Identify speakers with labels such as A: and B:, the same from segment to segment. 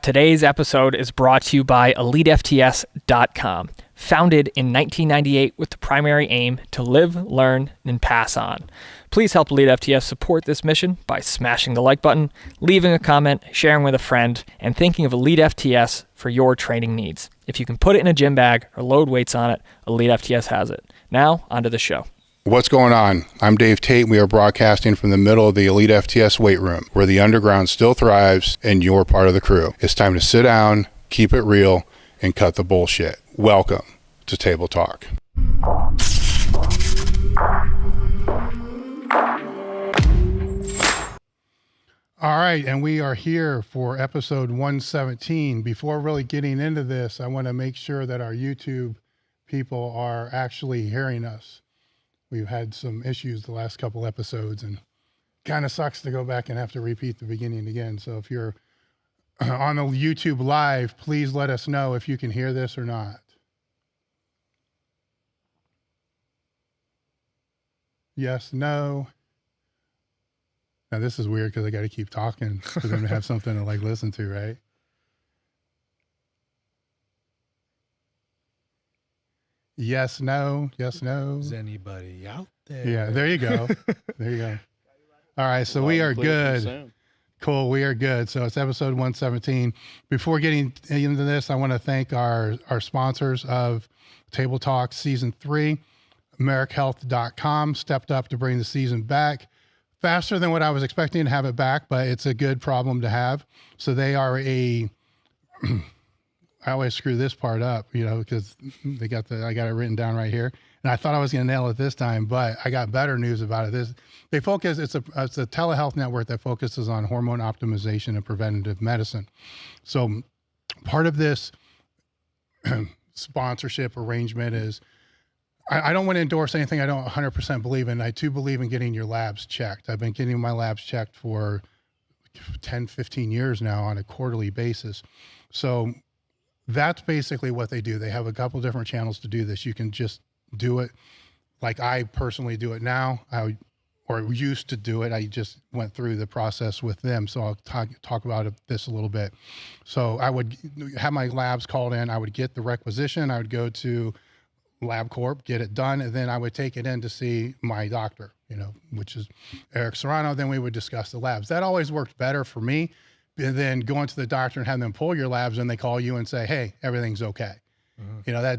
A: Today's episode is brought to you by elitefts.com. Founded in 1998 with the primary aim to live, learn, and pass on. Please help Elite FTS support this mission by smashing the like button, leaving a comment, sharing with a friend, and thinking of Elite FTS for your training needs. If you can put it in a gym bag or load weights on it, Elite FTS has it. Now, onto the show.
B: What's going on? I'm Dave Tate. We are broadcasting from the middle of the Elite FTS weight room, where the underground still thrives and you're part of the crew. It's time to sit down, keep it real, and cut the bullshit. Welcome to Table Talk. All right, and we are here for episode 117. Before really getting into this, I want to make sure that our YouTube people are actually hearing us. We've had some issues the last couple episodes, and kind of sucks to go back and have to repeat the beginning again. So if you're on the YouTube live, please let us know if you can hear this or not. Yes, no. Now this is weird because I got to keep talking for them to have something to like listen to, right? Yes, no, yes, no.
C: Is anybody out there?
B: Yeah, there you go. There you go. All right, so we are good. Cool, we are good. So it's episode 117. Before getting into this, I want to thank our sponsors of Table Talk Season 3. MarekHealth.com stepped up to bring the season back faster than what I was expecting to have it back, but it's a good problem to have. So they are I always screw this part up, because I got it written down right here. And I thought I was going to nail it this time, but I got better news about it. It's a telehealth network that focuses on hormone optimization and preventative medicine. So part of this sponsorship arrangement is, I don't want to endorse anything I don't 100% believe in. I do believe in getting your labs checked. I've been getting my labs checked for 10, 15 years now on a quarterly basis. So that's basically what they do. They have a couple different channels to do this. You can just do it like I personally do it now. Or used to do it. I just went through the process with them. So I'll talk about this a little bit. So I would have my labs called in. I would get the requisition. I would go to LabCorp, get it done, and then I would take it in to see my doctor, which is Eric Serrano. Then we would discuss the labs. That always worked better for me than going to the doctor and having them pull your labs and they call you and say, hey, everything's okay. Mm-hmm.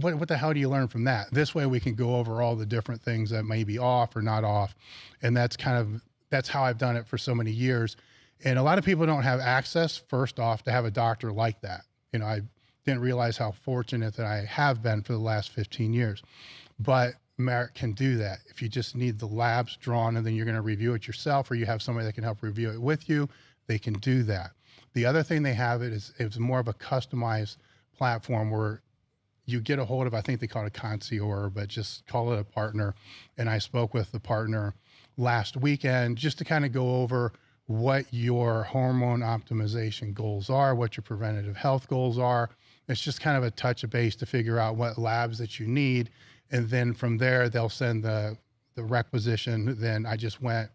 B: What the hell do you learn from that? This way we can go over all the different things that may be off or not off. And that's how I've done it for so many years. And a lot of people don't have access, first off, to have a doctor like that. I didn't realize how fortunate that I have been for the last 15 years. But Marek can do that. If you just need the labs drawn and then you're going to review it yourself, or you have somebody that can help review it with you, they can do that. The other thing they have it's more of a customized platform where you get a hold of, I think they call it a concierge, but just call it a partner. And I spoke with the partner last weekend just to kind of go over what your hormone optimization goals are, what your preventative health goals are. It's just kind of a touch of base to figure out what labs that you need. And then from there, they'll send the requisition. Then I just went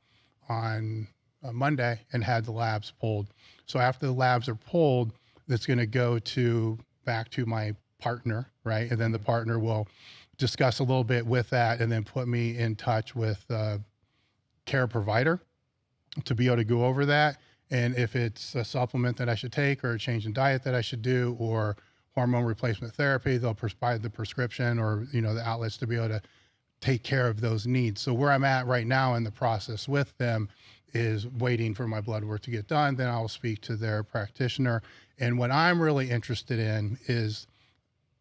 B: on Monday and had the labs pulled. So after the labs are pulled, that's going to go back to my partner, right? And then the partner will discuss a little bit with that and then put me in touch with a care provider to be able to go over that. And if it's a supplement that I should take or a change in diet that I should do or hormone replacement therapy, they'll provide the prescription or, the outlets to be able to take care of those needs. So where I'm at right now in the process with them is waiting for my blood work to get done. Then I'll speak to their practitioner. And what I'm really interested in is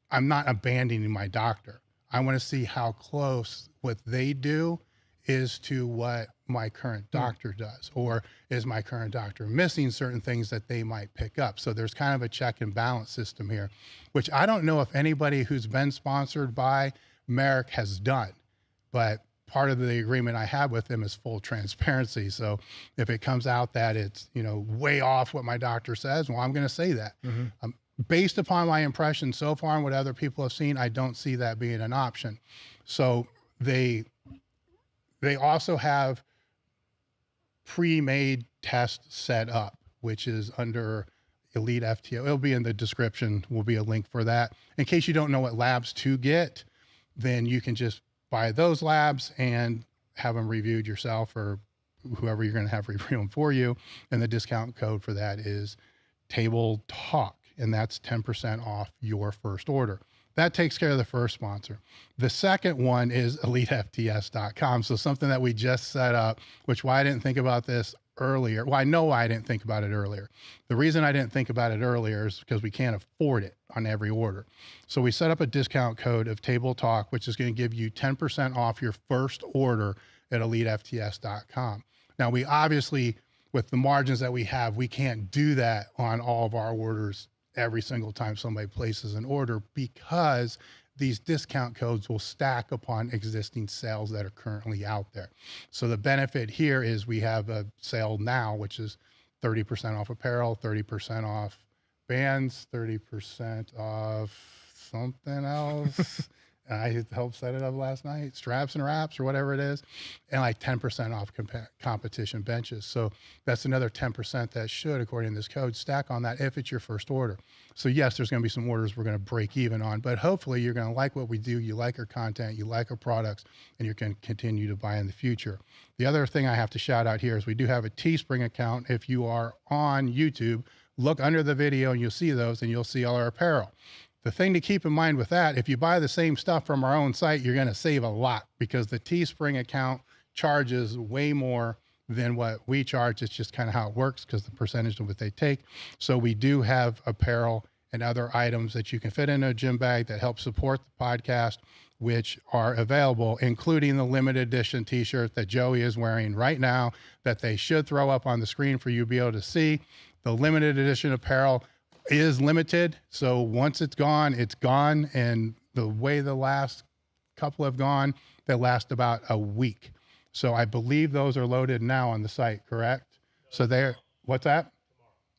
B: I'm not abandoning my doctor. I want to see how close what they do is to what my current doctor does, or is my current doctor missing certain things that they might pick up? So there's kind of a check and balance system here, which I don't know if anybody who's been sponsored by Marek has done, but part of the agreement I have with them is full transparency. So if it comes out that it's, way off what my doctor says, well, I'm going to say that. Mm-hmm. Based upon my impression so far and what other people have seen, I don't see that being an option. So they also have pre-made tests set up, which is under Elite FTO. It'll be in the description. Will be a link for that. In case you don't know what labs to get, then you can just buy those labs and have them reviewed yourself or whoever you're going to have review them for you. And the discount code for that is Table Talk, and that's 10% off your first order. That takes care of the first sponsor. The second one is elitefts.com. So something that we just set up, which why I didn't think about this earlier. Well, I know why I didn't think about it earlier. The reason I didn't think about it earlier is because we can't afford it on every order. So we set up a discount code of Table Talk, which is going to give you 10% off your first order at elitefts.com. Now, we obviously, with the margins that we have, we can't do that on all of our orders every single time somebody places an order because these discount codes will stack upon existing sales that are currently out there. So the benefit here is we have a sale now, which is 30% off apparel, 30% off bands, 30% off something else. I helped set it up last night, straps and wraps or whatever it is, and like 10% off competition benches. So that's another 10% that should, according to this code, stack on that if it's your first order. So yes, there's going to be some orders we're going to break even on, but hopefully you're going to like what we do. You like our content, you like our products, and you can continue to buy in the future. The other thing I have to shout out here is we do have a Teespring account. If you are on YouTube, look under the video and you'll see those and you'll see all our apparel. The thing to keep in mind with that, if you buy the same stuff from our own site, you're going to save a lot because the Teespring account charges way more than what we charge. It's just kind of how it works because the percentage of what they take. So we do have apparel and other items that you can fit in a gym bag that help support the podcast, which are available, including the limited edition t-shirt that Joey is wearing right now that they should throw up on the screen for you to be able to see. The limited edition apparel is limited. So once it's gone, it's gone. And the way the last couple have gone, they last about a week. So I believe those are loaded now on the site, correct? So they're, what's that?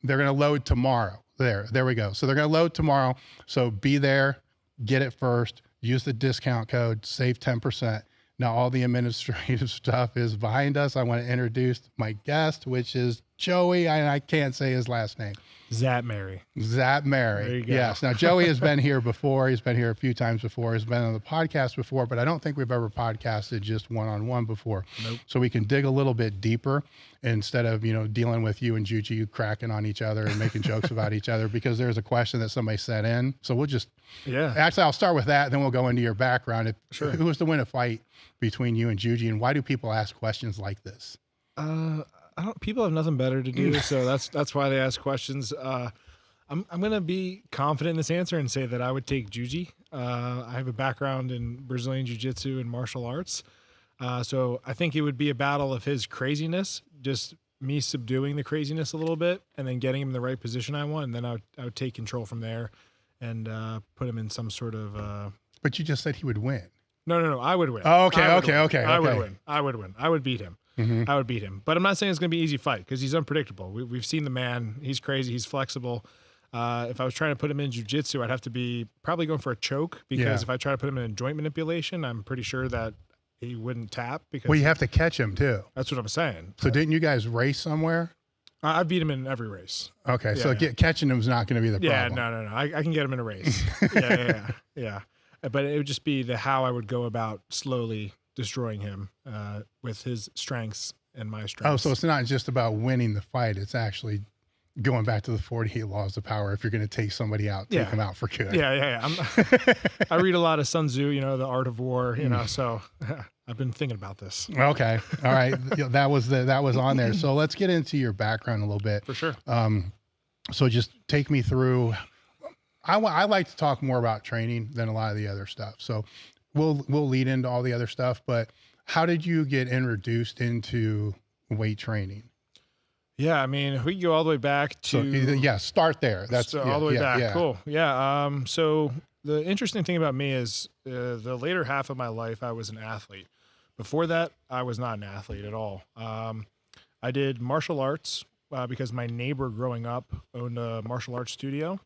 B: They're going to load tomorrow. There we go. So they're going to load tomorrow. So be there, get it first, use the discount code, save 10%. Now all the administrative stuff is behind us. I want to introduce my guest, which is Joey, and I can't say his last name.
C: Szatmary.
B: Szatmary.
C: There you go.
B: Yes. Now Joey has been here before. He's been here a few times before. He's been on the podcast before, but I don't think we've ever podcasted just one-on-one before.
C: Nope.
B: So we can dig a little bit deeper instead of, dealing with you and Juju cracking on each other and making jokes about each other because there's a question that somebody sent in. So we'll just, actually I'll start with that. Then we'll go into your background.
C: Sure.
B: Who was to win a fight between you and Juju, and why do people ask questions like this?
C: People have nothing better to do, so that's why they ask questions. I'm gonna be confident in this answer and say that I would take Juji. I have a background in Brazilian Jiu-Jitsu and martial arts, so I think it would be a battle of his craziness, just me subduing the craziness a little bit, and then getting him in the right position I want, and then I would take control from there, and put him in some sort of.
B: But you just said he would win.
C: No, I would win.
B: Oh, okay.
C: I would win. I would beat him. Mm-hmm. I would beat him. But I'm not saying it's going to be an easy fight because he's unpredictable. We've seen the man. He's crazy. He's flexible. If I was trying to put him in jiu-jitsu, I'd have to be probably going for a choke because if I try to put him in joint manipulation, I'm pretty sure that he wouldn't tap. Because
B: you have to catch him too.
C: That's what I'm saying.
B: So didn't you guys race somewhere?
C: I beat him in every race.
B: Okay. So catching him is not going to be the problem.
C: No. I can get him in a race. Yeah. But it would just be how I would go about slowly destroying him with his strengths and my strengths. Oh,
B: so it's not just about winning the fight. It's actually going back to the 48 laws of power. If you're going to take somebody out, take them out for good.
C: Yeah. I read a lot of Sun Tzu, the art of war, so I've been thinking about this.
B: Okay. All right. That was on there. So let's get into your background a little bit.
C: For sure.
B: So just take me through. I like to talk more about training than a lot of the other stuff. So we'll lead into all the other stuff, but how did you get introduced into weight training?
C: Yeah, I mean, we can go all the way back to...
B: start there. That's
C: all the way back. Yeah. Cool. Yeah. So the interesting thing about me is the later half of my life, I was an athlete. Before that, I was not an athlete at all. I did martial arts because my neighbor growing up owned a martial arts studio.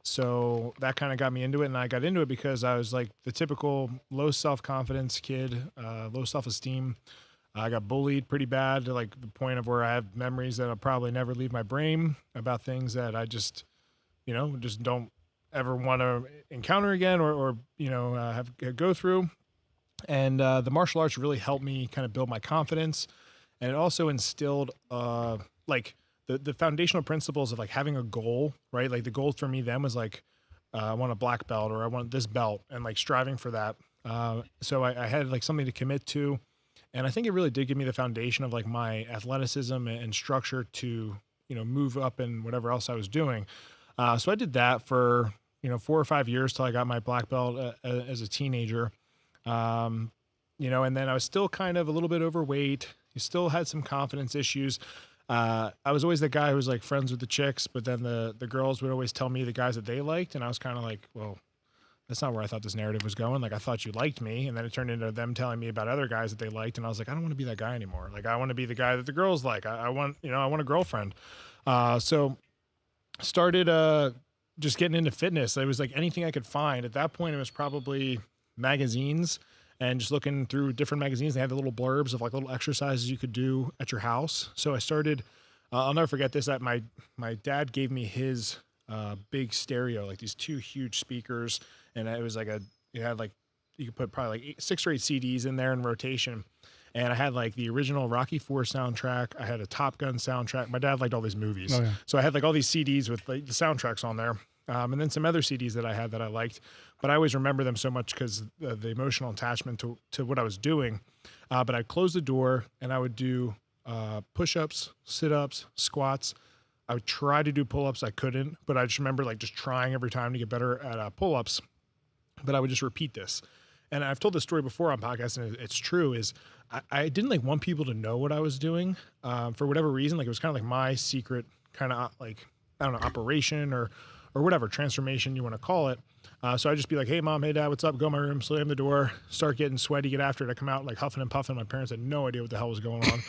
C: So that kind of got me into it. And I got into it because I was like the typical low self-confidence kid, low self-esteem. I got bullied pretty bad to like the point of where I have memories that I'll probably never leave my brain about things that I just just don't ever want to encounter again or have go through. And the martial arts really helped me kind of build my confidence. And it also instilled like the foundational principles of like having a goal, right? Like the goal for me then was like, I want a black belt or I want this belt, and like striving for that. So I had like something to commit to. And I think it really did give me the foundation of like my athleticism and structure to, move up in whatever else I was doing. So I did that for, 4 or 5 years till I got my black belt as a teenager. And then I was still kind of a little bit overweight. You still had some confidence issues. I was always the guy who was like friends with the chicks, but then the girls would always tell me the guys that they liked. And I was kind of like, well, that's not where I thought this narrative was going. Like, I thought you liked me. And then it turned into them telling me about other guys that they liked. And I was like, I don't want to be that guy anymore. Like, I want to be the guy that the girls like. I want a girlfriend. So started just getting into fitness. It was like anything I could find. At that point, it was probably magazines and just looking through different magazines. They had the little blurbs of like little exercises you could do at your house. So I started, I'll never forget this, that my dad gave me his big stereo, like these 2 huge speakers. And it was like you could put probably like 6 or 8 CDs in there in rotation. And I had like the original Rocky IV soundtrack. I had a Top Gun soundtrack. My dad liked all these movies. Oh, yeah. So I had like all these CDs with like the soundtracks on there. And then some other CDs that I had that I liked, but I always remember them so much because the emotional attachment to what I was doing. But I'd close the door and I would do push-ups, sit-ups, squats. I would try to do pull-ups. I couldn't, but I just remember like just trying every time to get better at pull-ups. But I would just repeat this. And I've told this story before on podcasts, and it's true, is I didn't like want people to know what I was doing for whatever reason. Like it was kind of like my secret kind of like, I don't know, operation or whatever transformation you want to call it. So I'd just be like, hey mom, hey dad, what's up? Go in my room, slam the door, start getting sweaty, get after it. I come out like huffing and puffing. My parents had no idea what the hell was going on.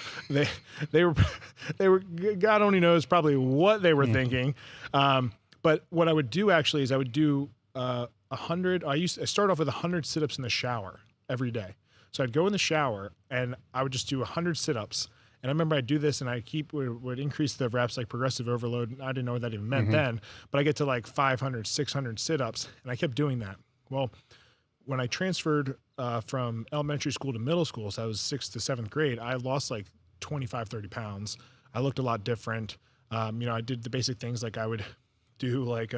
C: They were, God only knows probably what they were thinking. But what I would do actually is I would do 100. I start off with 100 sit-ups in the shower every day. So I'd go in the shower and I would just do 100 sit-ups. And I remember I'd do this and I would increase the reps, like progressive overload. I didn't know what that even meant then, but I get to like 500, 600 sit-ups, and I kept doing that. Well, when I transferred from elementary school to middle school, so I was 6th to 7th grade, I lost like 25, 30 pounds. I looked a lot different. I did the basic things like I would do like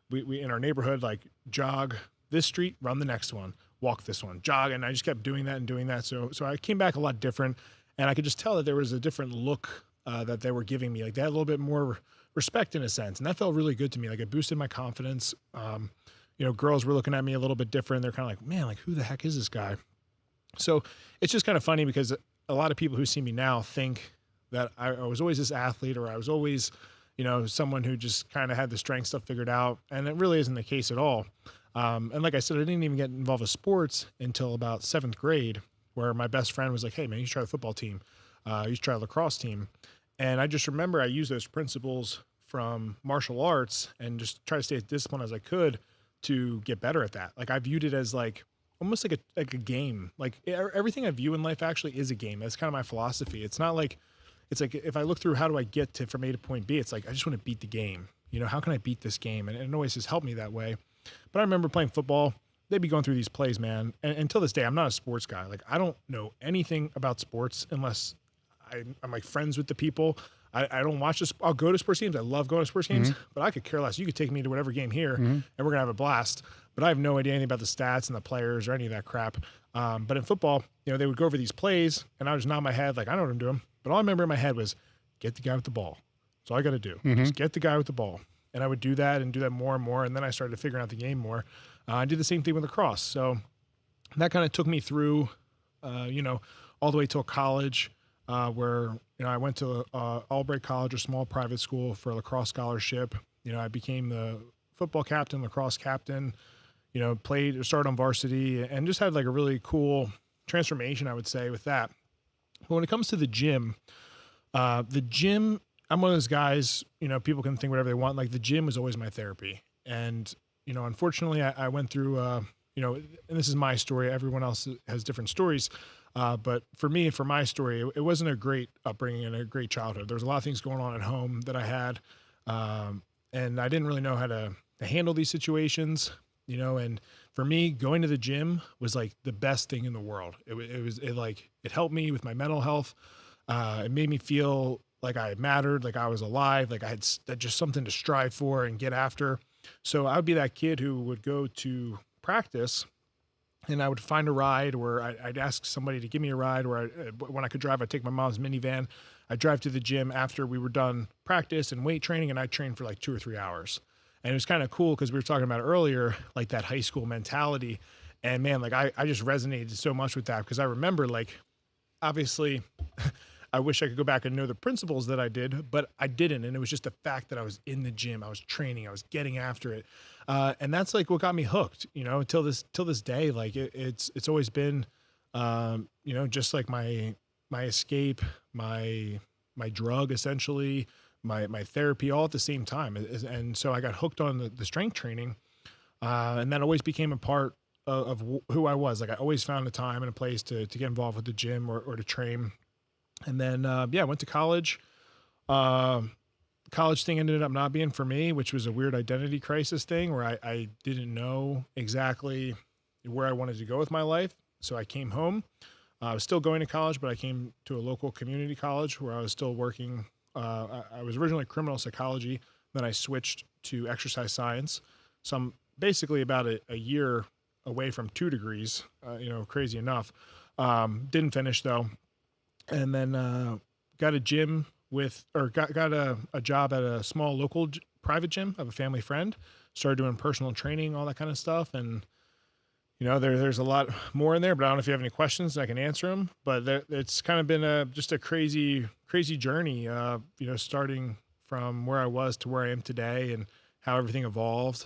C: we in our neighborhood, like jog this street, run the next one, walk this one, jog. And I just kept doing that and doing that. So I came back a lot different. And I could just tell that there was a different look that they were giving me. Like they had a little bit more respect in a sense. And that felt really good to me. Like it boosted my confidence. Girls were looking at me a little bit different. They're kind of like, man, like who the heck is this guy? So it's just kind of funny because a lot of people who see me now think that I was always this athlete or I was always, someone who just kind of had the strength stuff figured out. And it really isn't the case at all. And like I said, I didn't even get involved with sports until about 7th grade, where my best friend was like, hey man, you should try the football team. You should try the lacrosse team. And I just remember I used those principles from martial arts and just try to stay as disciplined as I could to get better at that. Like I viewed it as like, almost like a game. Like everything I view in life actually is a game. That's kind of my philosophy. It's like if I look through how do I get from A to point B, it's like, I just want to beat the game. How can I beat this game? And it always has helped me that way. But I remember playing football. They'd be going through these plays, man. And until this day, I'm not a sports guy. Like I don't know anything about sports unless I'm like friends with the people. I don't watch this. I'll go to sports games. I love going to sports games, but I could care less. You could take me to whatever game here and we're going to have a blast. But I have no idea anything about the stats and the players or any of that crap. But in football, they would go over these plays and I would just nod my head like, I know what I'm doing. But all I remember in my head was get the guy with the ball. That's all I got to do. Just get the guy with the ball. And I would do that and do that more and more. And then I started figuring out the game more. I did the same thing with lacrosse. So that kind of took me through, all the way till college, where, I went to Albright College, a small private school, for a lacrosse scholarship. I became the football captain, lacrosse captain, started on varsity and just had like a really cool transformation, I would say, with that. But when it comes to the gym, I'm one of those guys, people can think whatever they want. Like the gym was always my therapy. And, unfortunately I went through, and this is my story. Everyone else has different stories. But for me, for my story, it wasn't a great upbringing and a great childhood. There was a lot of things going on at home that I had. and I didn't really know how to handle these situations, you know, and for me, going to the gym was like the best thing in the world. It helped me with my mental health. It made me feel like I mattered, like I was alive, like I had just something to strive for and get after. So I would be that kid who would go to practice and I would find a ride, or I'd ask somebody to give me a ride, or when I could drive, I'd take my mom's minivan. I'd drive to the gym after we were done practice and weight training, and I'd train for like 2 or 3 hours. And it was kind of cool because we were talking about earlier, like that high school mentality. And man, like I just resonated so much with that, because I remember, like, obviously I wish I could go back and know the principles that I did, but I didn't. And it was just the fact that I was in the gym, I was training, I was getting after it. And that's like what got me hooked, you know, till this day. Like it's always been, you know, just like my escape, my drug, essentially, my therapy, all at the same time. And so I got hooked on the strength training. And that always became a part of who I was. Like I always found a time and a place to get involved with the gym or to train. And then, I went to college. College thing ended up not being for me, which was a weird identity crisis thing where I didn't know exactly where I wanted to go with my life. So I came home. I was still going to college, but I came to a local community college where I was still working. I was originally criminal psychology. Then I switched to exercise science. So I'm basically about a year away from 2 degrees, you know, crazy enough. Didn't finish though. And then got a gym got a job at a small local private gym of a family friend. Started doing personal training, all that kind of stuff. And, you know, there's a lot more in there, but I don't know if you have any questions, I can answer them. But it's kind of been just a crazy journey, you know, starting from where I was to where I am today and how everything evolved.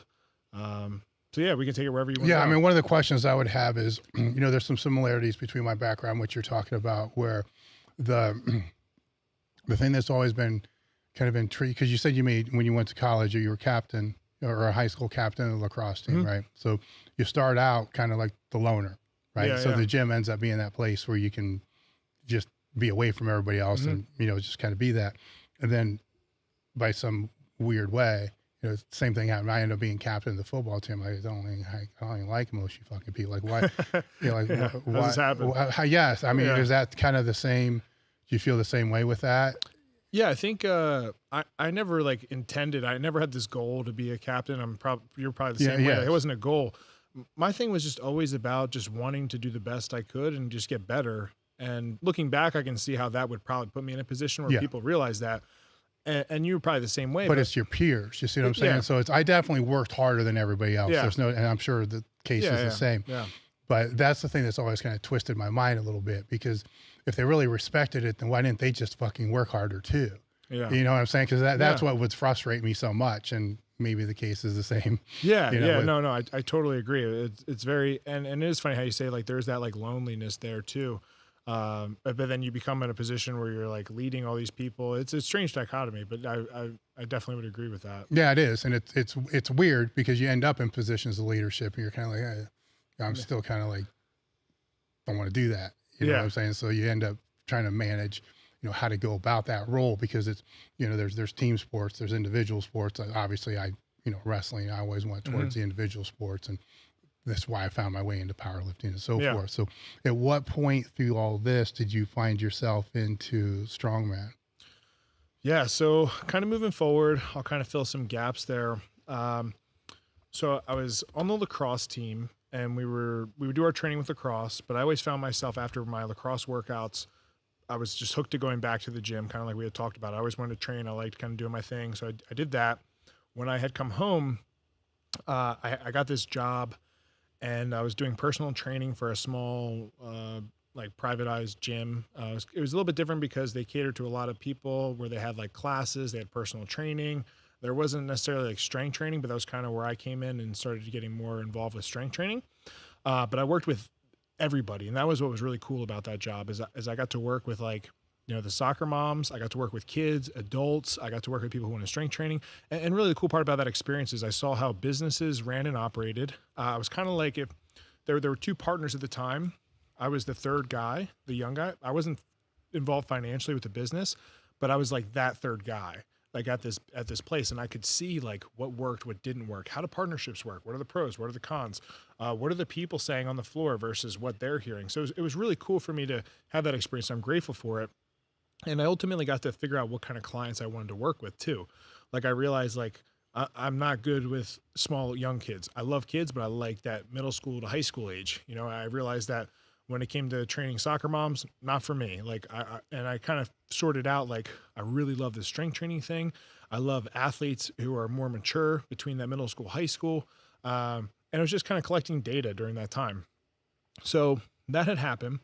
C: So yeah, we can take it wherever you want.
B: Yeah, I mean, one of the questions I would have is, you know, there's some similarities between my background, what you're talking about, where the thing that's always been kind of intrigued, because you said when you went to college, you were captain or a high school captain of the lacrosse team,
C: Mm-hmm.
B: right? So you start out kind of like the loner, right?
C: Yeah,
B: so
C: yeah.
B: the gym ends up being that place where you can just be away from everybody else
C: Mm-hmm.
B: and, you know, just kind of be that. And then by some weird way, you know, same thing happened. I ended up being captain of the football team. I don't even like most of you fucking people. Like, why? You know, like,
C: Yeah.
B: why?
C: How's this happen?
B: Yes. I mean,
C: Yeah.
B: is that kind of the same? Do you feel the same way with that?
C: Yeah, I think I never like intended. I never had this goal to be a captain. You're probably the same way.
B: Yeah.
C: Like, it wasn't a goal. My thing was just always about just wanting to do the best I could and just get better. And looking back, I can see how that would probably put me in a position where
B: Yeah.
C: people realize that. And you were probably the same way.
B: But it's your peers. You see what I'm saying?
C: Yeah.
B: So I definitely worked harder than everybody else.
C: Yeah.
B: And I'm sure the case is the same.
C: Yeah.
B: But that's the thing that's always kind of twisted my mind a little bit, because if they really respected it, then why didn't they just fucking work harder too?
C: Yeah.
B: You know what I'm saying? Because that's what would frustrate me so much. And maybe the case is the same.
C: Yeah.
B: You know,
C: No, I totally agree. It's very, and it is funny how you say like, there's that like loneliness there too. But then you become in a position where you're like leading all these people. It's a strange dichotomy, but I definitely would agree with that.
B: Yeah, it is. And it's weird because you end up in positions of leadership and you're kind of like, hey, I'm still kind of like, don't want to do that. You know what I'm saying? So you end up trying to manage, you know, how to go about that role, because it's, you know, there's team sports, there's individual sports. Obviously you know, wrestling, I always went towards the individual sports, and that's why I found my way into powerlifting and so forth. So at what point through all this did you find yourself into strongman?
C: Yeah. So kind of moving forward, I'll kind of fill some gaps there. So I was on the lacrosse team, and we would do our training with lacrosse, but I always found myself after my lacrosse workouts, I was just hooked to going back to the gym, kind of like we had talked about. I always wanted to train. I liked kind of doing my thing. So I did that. When I had come home, I got this job, and I was doing personal training for a small, like privatized gym. It was a little bit different because they catered to a lot of people where they had like classes, they had personal training. There wasn't necessarily like strength training, but that was kind of where I came in and started getting more involved with strength training. But I worked with everybody. And that was what was really cool about that job is I got to work with like, you know, the soccer moms. I got to work with kids, adults. I got to work with people who wanted strength training. And really the cool part about that experience is I saw how businesses ran and operated. I was kind of like, if there were 2 partners at the time, I was the third guy, the young guy. I wasn't involved financially with the business, but I was like that third guy. like at this place, and I could see like what worked, what didn't work, how do partnerships work, what are the pros, what are the cons, what are the people saying on the floor versus what they're hearing. So it was really cool for me to have that experience. I'm grateful for it. And I ultimately got to figure out what kind of clients I wanted to work with too. Like I realized like I'm not good with small young kids. I love kids, but I like that middle school to high school age. You know, I realized that when it came to training soccer moms, not for me. Like I kind of sorted out, like, I really love the strength training thing. I love athletes who are more mature between that middle school, high school. And it was just kind of collecting data during that time. So that had happened.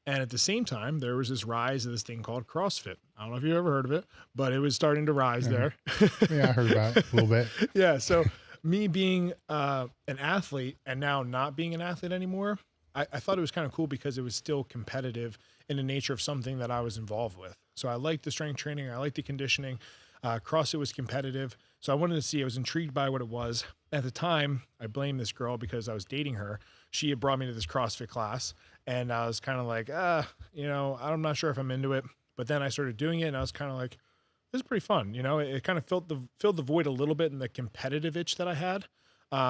C: And at the same time, there was this rise of this thing called CrossFit. I don't know if you've ever heard of it, but it was starting to rise there.
B: Yeah, I heard about it a little bit.
C: Yeah. So me being an athlete and now not being an athlete anymore, I thought it was kind of cool because it was still competitive in the nature of something that I was involved with. So I liked the strength training. I liked the conditioning. CrossFit was competitive. So I wanted to see, I was intrigued by what it was. At the time, I blamed this girl because I was dating her. She had brought me to this CrossFit class, and I was kind of like, you know, I'm not sure if I'm into it. But then I started doing it, and I was kind of like, this is pretty fun. You know, it kind of filled the void a little bit in the competitive itch that I had.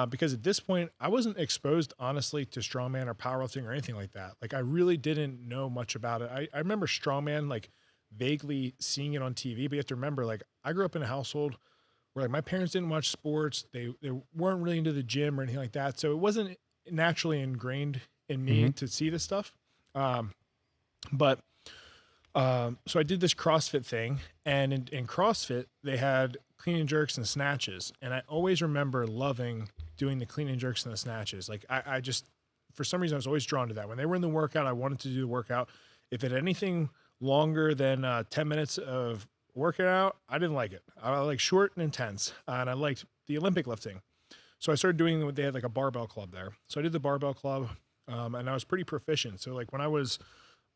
C: Because at this point, I wasn't exposed, honestly, to strongman or powerlifting or anything like that. Like, I really didn't know much about it. I remember strongman, like, vaguely seeing it on TV, but you have to remember, like, I grew up in a household where, like, my parents didn't watch sports. They weren't really into the gym or anything like that. So it wasn't naturally ingrained in me to see this stuff. So I did this CrossFit thing, and in CrossFit, they had clean and jerks and snatches. And I always remember loving doing the clean and jerks and the snatches. Like I just, for some reason, I was always drawn to that. When they were in the workout, I wanted to do the workout. If it had anything longer than 10 minutes of working out, I didn't like it. I like short and intense, and I liked the Olympic lifting. So I started doing, they had like a barbell club there. So I did the barbell club, and I was pretty proficient. So like when I was,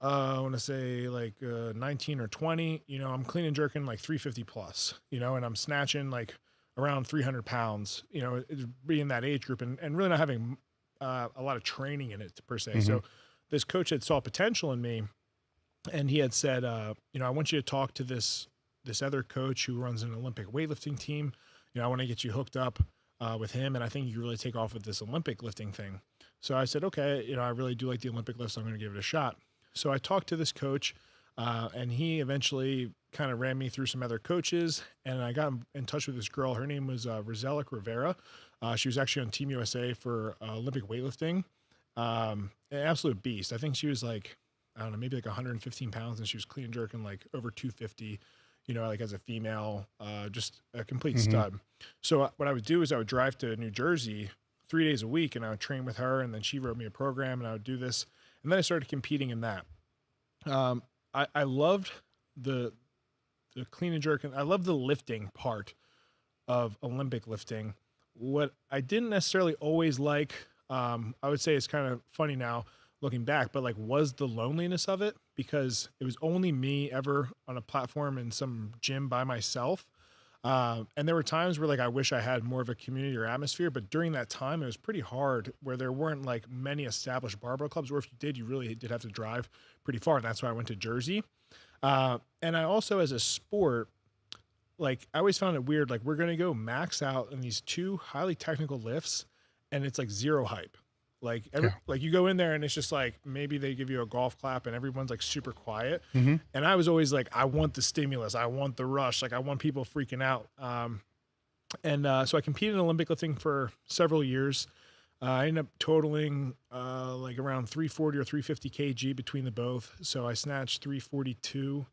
C: I want to say like 19 or 20, you know, I'm clean and jerking like 350 plus, you know, and I'm snatching like around 300 pounds, you know, being that age group and really not having a lot of training in it per se. So this coach had saw potential in me, and he had said, you know, I want you to talk to this other coach who runs an Olympic weightlifting team. You know, I want to get you hooked up with him, and I think you really take off with this Olympic lifting thing. So I said, okay, you know, I really do like the Olympic lifts. I'm going to give it a shot. So I talked to this coach, and he eventually kind of ran me through some other coaches, and I got in touch with this girl. Her name was Rosella Rivera. She was actually on Team USA for Olympic weightlifting. An absolute beast. I think she was like, I don't know, maybe like 115 pounds, and she was clean and jerking like over 250, you know, like as a female, just a complete stud. So what I would do is I would drive to New Jersey 3 days a week, and I would train with her, and then she wrote me a program, and I would do this. And then I started competing in that. I loved the clean and jerk, and I love the lifting part of Olympic lifting. What I didn't necessarily always like, I would say it's kind of funny now looking back, but like was the loneliness of it, because it was only me ever on a platform in some gym by myself. And there were times where like I wish I had more of a community or atmosphere, but during that time it was pretty hard, where there weren't like many established barbell clubs, or if you did, you really did have to drive pretty far, and that's why I went to Jersey. And I also, as a sport, like I always found it weird, like we're gonna go max out in these two highly technical lifts, and it's like zero hype. Like like you go in there and it's just like maybe they give you a golf clap and everyone's like super quiet. And I was always like, I want the stimulus, I want the rush, like I want people freaking out. So I competed in Olympic lifting for several years. I ended up totaling like around 340 or 350 kg between the both. So I snatched 342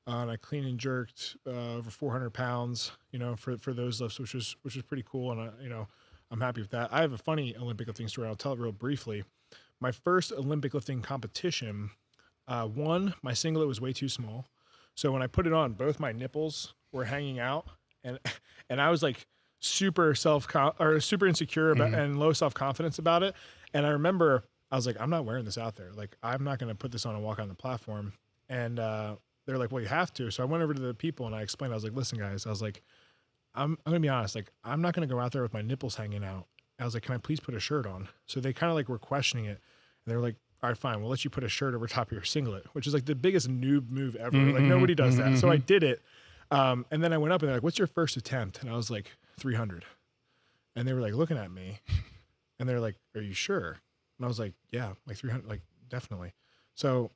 C: and I clean and jerked over 400 pounds, you know, for those lifts, which was pretty cool. And you know, I'm happy with that. I have a funny Olympic lifting story. I'll tell it real briefly. My first Olympic lifting competition, one, my singlet was way too small. So when I put it on, both my nipples were hanging out, and I was like super insecure about and low self-confidence about it. And I remember I was like, I'm not wearing this out there. Like, I'm not going to put this on and walk on the platform. And they're like, well, you have to. So I went over to the people and I explained, I was like, listen guys, I was like, I'm going to be honest, like, I'm not going to go out there with my nipples hanging out. I was like, can I please put a shirt on? So they kind of like were questioning it. And they were like, all right, fine, we'll let you put a shirt over top of your singlet, which is like the biggest noob move ever. Like nobody does that. So I did it. And then I went up and they're like, what's your first attempt? And I was like, 300. And they were like looking at me and they're like, are you sure? And I was like, yeah, like 300, like definitely. So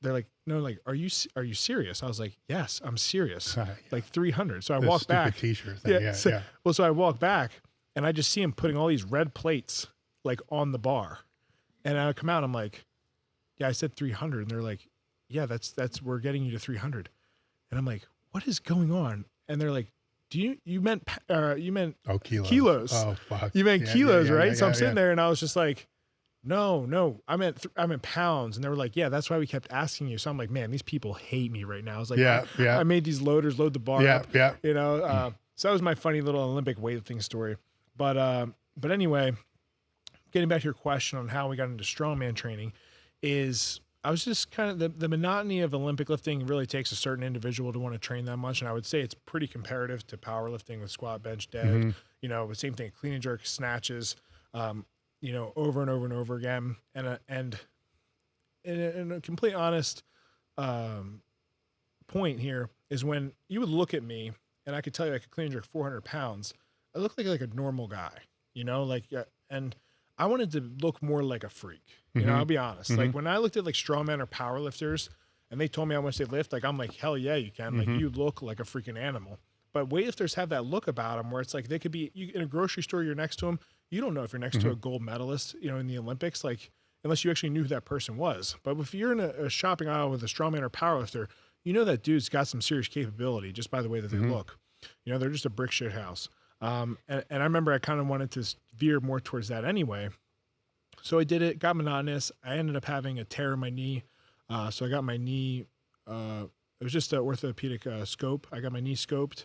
C: they're like, no, like, are you serious? I was like, yes, I'm serious.
B: Yeah.
C: Like 300. So I
B: The
C: walked back.
B: T-shirt thing. Yeah.
C: Well, so I walk back and I just see him putting all these red plates like on the bar. And I come out, I'm like, yeah, I said 300. And they're like, yeah, that's, we're getting you to 300. And I'm like, what is going on? And they're like, you meant kilos.
B: Oh, fuck.
C: You meant kilos, right?
B: Yeah,
C: so I'm sitting there and I was just like, no, I meant pounds. And they were like, yeah, that's why we kept asking you. So I'm like, man, these people hate me right now. I was like, I made these loaders load the bar up.
B: Yeah.
C: You know, so that was my funny little Olympic weightlifting story. But anyway, getting back to your question on how we got into strongman training is I was just kind of the monotony of Olympic lifting really takes a certain individual to want to train that much. And I would say it's pretty comparative to powerlifting with squat, bench, dead, you know, the same thing, clean and jerk, snatches, you know, over and over and over again. And in a complete honest point here is when you would look at me and I could tell you I could clean and jerk 400 pounds. I look like a normal guy, you know, like, and I wanted to look more like a freak. You know, I'll be honest. Like when I looked at like strongmen or power lifters and they told me how much they lift, like I'm like, hell yeah, you can. Like you look like a freaking animal. But weightlifters have that look about them where it's like they could be in a grocery store, you're next to them. You don't know if you're next to a gold medalist, you know, in the Olympics, like unless you actually knew who that person was. But if you're in a shopping aisle with a strongman or powerlifter, you know that dude's got some serious capability just by the way that they look. You know, they're just a brick shit house. And I remember I kind of wanted to veer more towards that anyway. So I did it, got monotonous. I ended up having a tear in my knee. So I got my knee, it was just an orthopedic scope. I got my knee scoped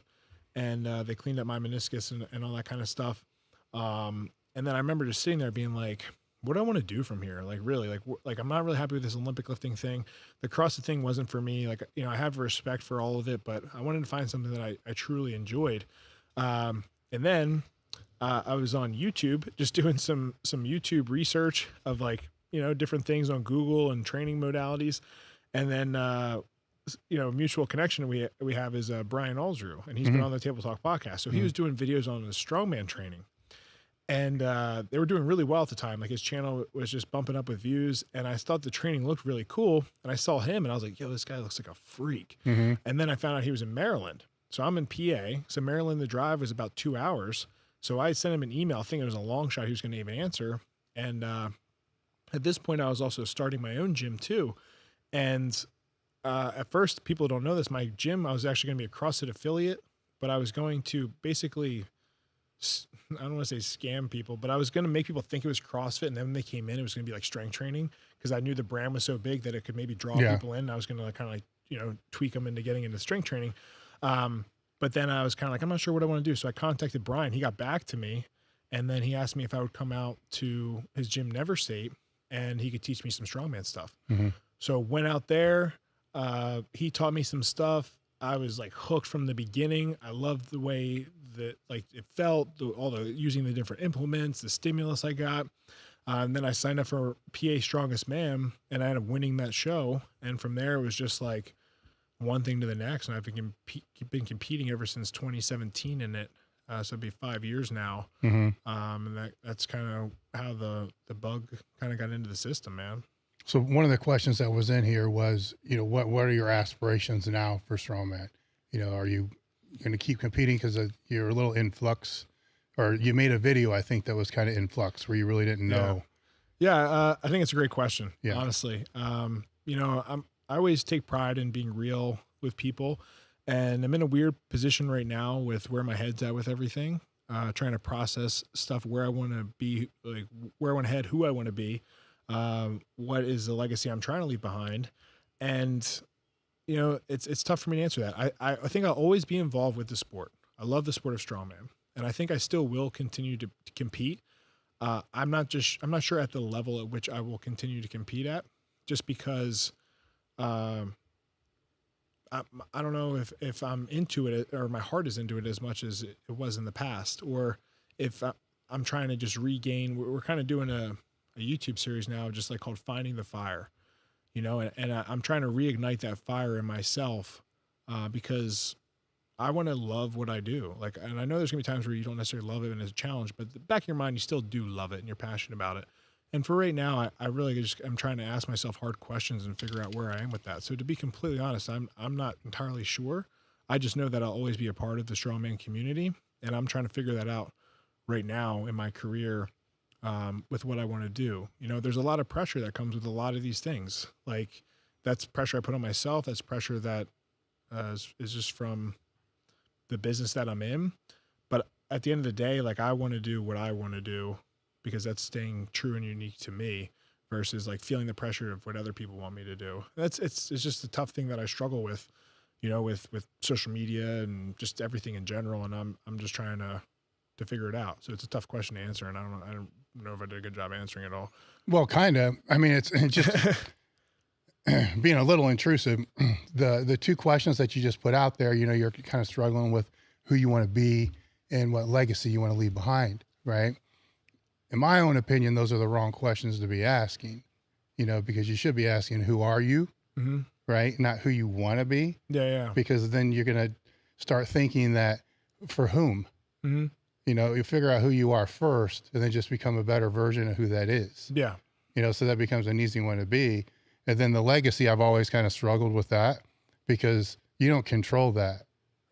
C: and they cleaned up my meniscus and all that kind of stuff. And then I remember just sitting there being like, what do I want to do from here? Like really, like I'm not really happy with this Olympic lifting thing. The CrossFit thing wasn't for me. Like, you know, I have respect for all of it, but I wanted to find something that I truly enjoyed. And then I was on YouTube just doing some YouTube research of like, you know, different things on Google and training modalities. And then, you know, mutual connection we have is Brian Alsrew, and he's been on the Table Talk podcast. So he was doing videos on the strongman training. And they were doing really well at the time. Like his channel was just bumping up with views. And I thought the training looked really cool. And I saw him and I was like, yo, this guy looks like a freak. And then I found out he was in Maryland. So I'm in PA. So Maryland, the drive was about 2 hours. So I sent him an email thinking it was a long shot he was going to even answer. And at this point, I was also starting my own gym too. And at first, people don't know this, my gym, I was actually going to be a CrossFit affiliate, but I was going to basically, I don't want to say scam people, but I was going to make people think it was CrossFit. And then when they came in, it was going to be like strength training because I knew the brand was so big that it could maybe draw people in. I was going to like, kind of like, you know, tweak them into getting into strength training. But then I was kind of like, I'm not sure what I want to do. So I contacted Brian. He got back to me. And then he asked me if I would come out to his gym, Never State, and he could teach me some strongman stuff. So went out there. He taught me some stuff. I was like hooked from the beginning. I loved the way that like it felt, all the using the different implements, the stimulus I got. And then I signed up for PA Strongest Man, and I ended up winning that show. And from there, it was just like one thing to the next. And I've been competing ever since 2017 in it. So it'd be 5 years now. And that's kind of how the bug kind of got into the system, man.
B: So one of the questions that was in here was, you know, what are your aspirations now for strongman? You know, are you going to keep competing because you're a little in flux, or you made a video, I think, that was kind of in flux where you really didn't know.
C: I think it's a great question. Honestly. You know, I always take pride in being real with people, and I'm in a weird position right now with where my head's at with everything, trying to process stuff, where I want to be, like where I want to head, who I want to be, what is the legacy I'm trying to leave behind. And, you know, it's tough for me to answer that. I think I'll always be involved with the sport. I love the sport of strongman, and I think I still will continue to compete. I'm not sure at the level at which I will continue to compete at, just because, I don't know if I'm into it or my heart is into it as much as it was in the past, or if I'm trying to just regain. We're kind of doing a YouTube series now, just like called Finding the Fire, you know, and I'm trying to reignite that fire in myself, because I want to love what I do. Like, and I know there's gonna be times where you don't necessarily love it and it's a challenge, but the back of your mind, you still do love it and you're passionate about it. And for right now, I really just, I'm trying to ask myself hard questions and figure out where I am with that. So to be completely honest, I'm not entirely sure. I just know that I'll always be a part of the strongman community, and I'm trying to figure that out right now in my career, with what I want to do. You know, there's a lot of pressure that comes with a lot of these things. Like, that's pressure I put on myself. That's pressure that is just from the business that I'm in. But at the end of the day, like, I want to do what I want to do, because that's staying true and unique to me, versus like feeling the pressure of what other people want me to do. It's just a tough thing that I struggle with, you know, with social media and just everything in general. And I'm just trying to figure it out. So it's a tough question to answer. And I don't know if I did a good job answering it all.
B: Well, kind of. I mean, it's just being a little intrusive. The two questions that you just put out there, you know, you're kind of struggling with who you want to be and what legacy you want to leave behind, right? In my own opinion, those are the wrong questions to be asking, you know, because you should be asking, who are you?
C: Mm-hmm.
B: Right? Not who you want to be.
C: Yeah.
B: Because then you're going to start thinking that for whom,
C: Mm-hmm.
B: you know, you figure out who you are first and then just become a better version of who that is.
C: Yeah.
B: You know, so that becomes an easy one to be. And then the legacy, I've always kind of struggled with that, because you don't control that,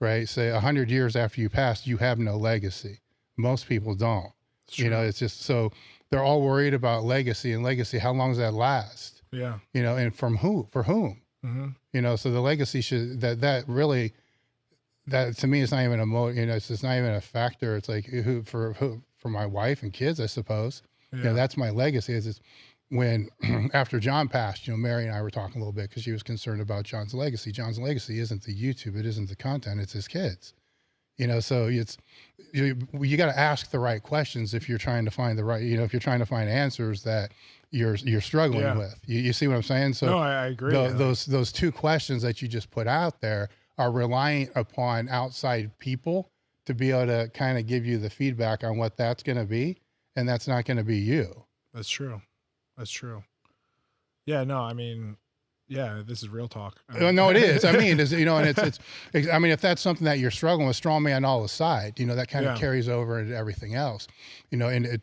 B: right? Say 100 years after you pass, you have no legacy. Most people don't. You know, it's just, so they're all worried about legacy, and legacy, how long does that last?
C: Yeah.
B: You know, and from who, for whom?
C: Mm-hmm.
B: You know, so the legacy should, that really, that to me is not even you know, it's just not even a factor. It's like who for my wife and kids, I suppose.
C: Yeah.
B: You know, that's my legacy. Is when after John passed, you know, Mary and I were talking a little bit because she was concerned about John's legacy. John's legacy isn't the YouTube, it isn't the content, it's his kids. You know, so it's, you got to ask the right questions if you're trying to find the right, you know, if you're trying to find answers that you're struggling with. You see what I'm saying? So
C: no, I agree.
B: Those two questions that you just put out there are reliant upon outside people to be able to kind of give you the feedback on what that's going to be, and that's not going to be you.
C: That's true. Yeah, no, I mean, yeah, this is real talk.
B: No, it is. I mean, you know, and it's, I mean, if that's something that you're struggling with, strongman all aside, you know, that kind of carries over into everything else, you know, and it,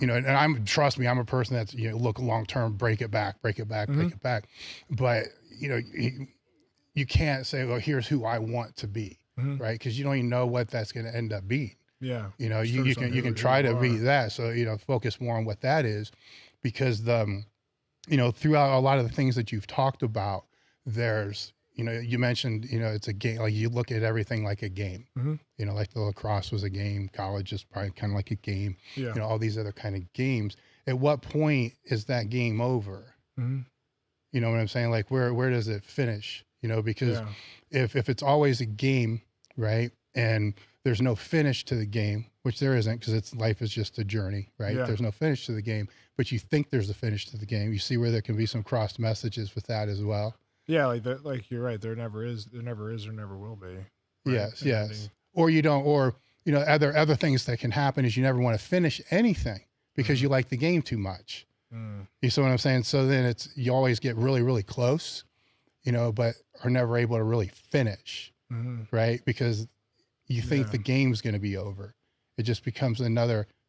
B: you know, and trust me, I'm a person that's, you know, look long-term, break it back. But, you know, you can't say, well, here's who I want to be, right? Because you don't even know what that's going to end up being.
C: Yeah.
B: You know, you can try to be that. So, you know, focus more on what that is, because you know, throughout a lot of the things that you've talked about, there's, you know, you mentioned, you know, it's a game, like you look at everything like a game, you know, like the lacrosse was a game, college is probably kind of like a game, you know, all these other kind of games. At what point is that game over? You know what I'm saying? Like where does it finish? You know, because if it's always a game, right, and there's no finish to the game, which there isn't, because life is just a journey, right? There's no finish to the game, but you think there's a finish to the game. You see where there can be some crossed messages with that as well.
C: Yeah, like you're right. There never is, or never will be. Right?
B: Yes. Or you don't, or, you know, other things that can happen is you never want to finish anything because you like the game too much. You see what I'm saying? So then you always get really, really close, you know, but are never able to really finish, right? Because you think the game's going to be over. It just becomes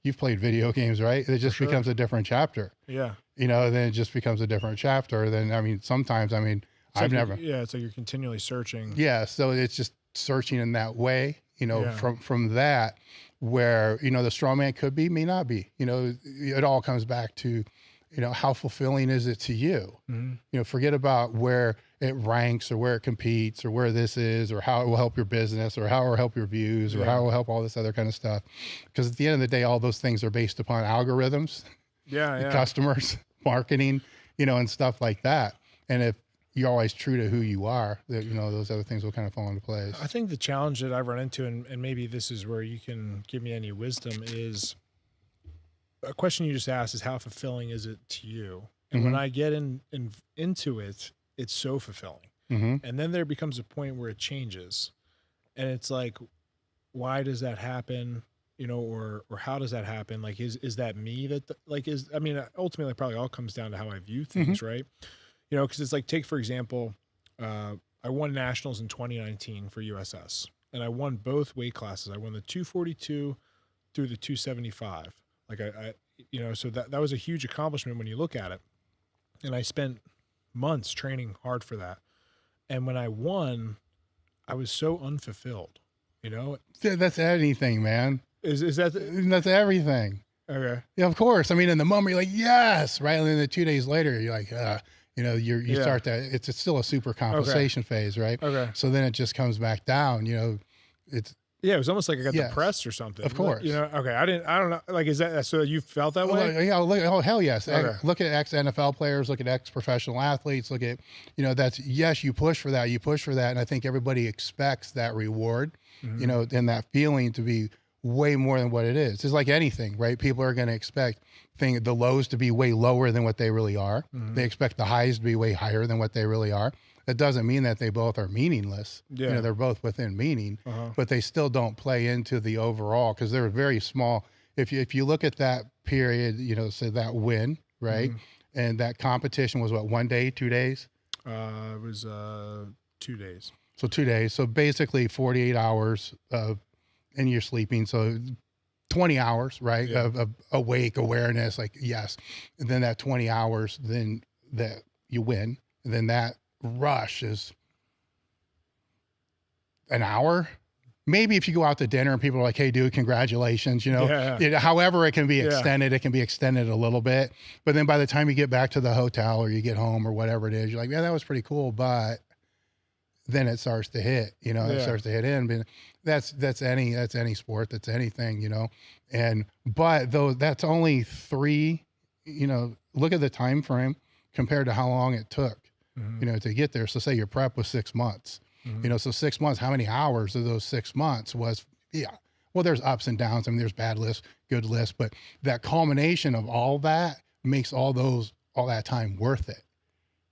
B: you've played video games, right? It just becomes a different chapter. Yeah. You know, then it just becomes a different chapter. Then, I mean, sometimes, I mean,
C: it's like you're continually searching.
B: Yeah. So it's just searching in that way, you know, from that, where, you know, the strongman could be, may not be, you know, it all comes back to, you know, how fulfilling is it to you? You know, forget about where it ranks or where it competes or where this is or how it will help your business or how it will help your views or how it will help all this other kind of stuff. Because at the end of the day, all those things are based upon algorithms, customers, marketing, you know, and stuff like that. And if you're always true to who you are, that, you know, those other things will kind of fall into place.
C: I think the challenge that I've run into, and maybe this is where you can give me any wisdom, is a question you just asked is how fulfilling is it to you? And when I get into it, it's so fulfilling. And then there becomes a point where it changes. And it's like, why does that happen? You know, or how does that happen? Like, is that me that, I mean, ultimately it probably all comes down to how I view things, right? You know, because it's like, take, for example, I won nationals in 2019 for USS. and I won both weight classes. I won the 242 through the 275. Like I so that was a huge accomplishment when you look at it. And I spent months training hard for that. And when I won, I was so unfulfilled,
B: That's anything, man.
C: Is that
B: That's everything.
C: okay?
B: Yeah, of course. I mean, in the moment you're like, yes, right? And then 2 days later, you're like, you start that. It's still a super compensation phase, right?
C: Okay.
B: So then it just comes back down. It
C: was almost like I got
B: Yes.
C: depressed or something.
B: Of course.
C: Okay. I don't know. Like, is that, so you felt that way?
B: Oh, hell yes.
C: Okay.
B: Look at ex-NFL players, look at ex-professional athletes, look at, that's, yes, you push for that. And I think everybody expects that reward, and that feeling to be way more than what it is. It's like anything, right? People are going to expect the lows to be way lower than what they really are. They expect the highs to be way higher than what they really are. That doesn't mean that they both are meaningless.
C: Yeah.
B: They're both within meaning, but they still don't play into the overall because they're very small. If you look at that period, so that win, right? And that competition was what, 1 day, 2 days?
C: It was 2 days.
B: So 2 days. So basically 48 hours and you're sleeping. So 20 hours, right?
C: Yeah.
B: Of awake awareness, like, yes. And then that 20 hours, then that you win. And then that rush is an hour. Maybe if you go out to dinner and people are like, hey, dude, congratulations, however it can be extended, it can be extended a little bit. But then by the time you get back to the hotel or you get home or whatever it is, you're like, yeah, that was pretty cool. But then it starts to hit, it starts to hit in. But that's any sport, that's anything, but though that's only 3, look at the time frame compared to how long it took, to get there. So say your prep was 6 months, so 6 months, how many hours of those 6 months was, well, there's ups and downs. I mean, there's bad lists, good lists, but that culmination of all that makes all that time worth it.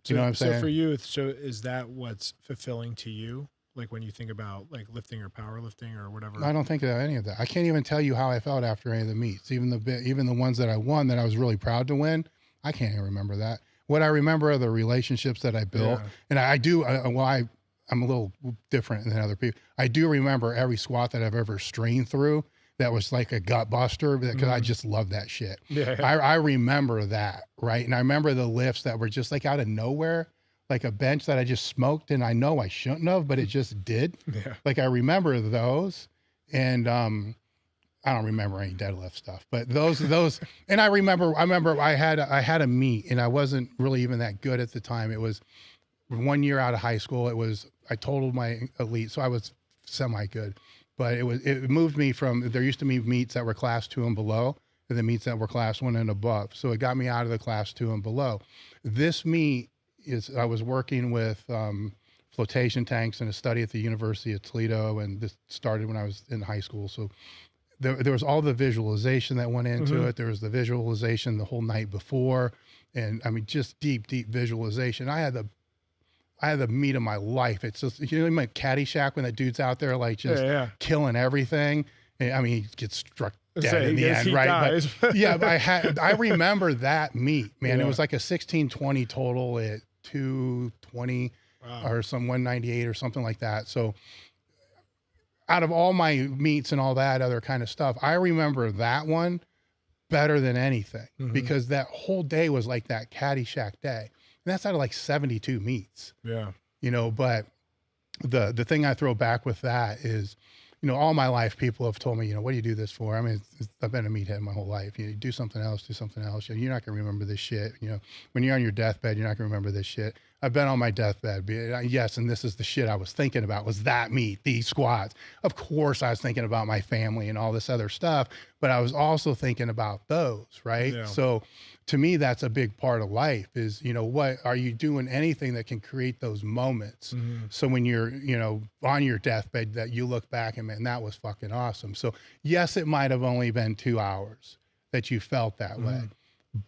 B: You know what I'm saying?
C: So for you, is that what's fulfilling to you? Like when you think about like lifting or powerlifting or whatever?
B: I don't think of any of that. I can't even tell you how I felt after any of the meets, even the ones that I won that I was really proud to win. I can't even remember that. What I remember are the relationships that I built.
C: Yeah.
B: And I'm a little different than other people. I do remember every squat that I've ever strained through that was like a gut buster because I just love that shit.
C: Yeah.
B: I remember that, right? And I remember the lifts that were just like out of nowhere, like a bench that I just smoked and I know I shouldn't have, but it just did.
C: Yeah.
B: Like I remember those, and I don't remember any deadlift stuff, but those, and I remember I had a meet and I wasn't really even that good at the time. It was 1 year out of high school. I totaled my elite, so I was semi good. But it moved me from, there used to be meets that were class 2 and below, and the meets that were class 1 and above. So it got me out of the class 2 and below. This meet I was working with flotation tanks in a study at the University of Toledo, and this started when I was in high school. So there was all the visualization that went into it. There was the visualization the whole night before, and I mean, just deep visualization. I had the meat of my life. It's just, my Caddyshack when that dude's out there like just killing everything. I mean, he gets struck dead in the end, right? But, but I remember that meet, man. It was like a 1620 total at 220 or some 198 or something like that. So out of all my meets and all that other kind of stuff, I remember that one better than anything because that whole day was like that Caddyshack day. And that's out of like 72 meets. Yeah. But the thing I throw back with that is, all my life people have told me, what do you do this for? I mean, I've been a meathead my whole life. Do something else. You're not going to remember this shit. When you're on your deathbed, you're not going to remember this shit. I've been on my deathbed. Yes. And this is the shit I was thinking about was that meet, these squats. Of course I was thinking about my family and all this other stuff, but I was also thinking about those, right? Yeah. So to me, that's a big part of life is, what are you doing anything that can create those moments? So when you're, on your deathbed that you look back and man, that was fucking awesome. So yes, it might've only been 2 hours that you felt that way,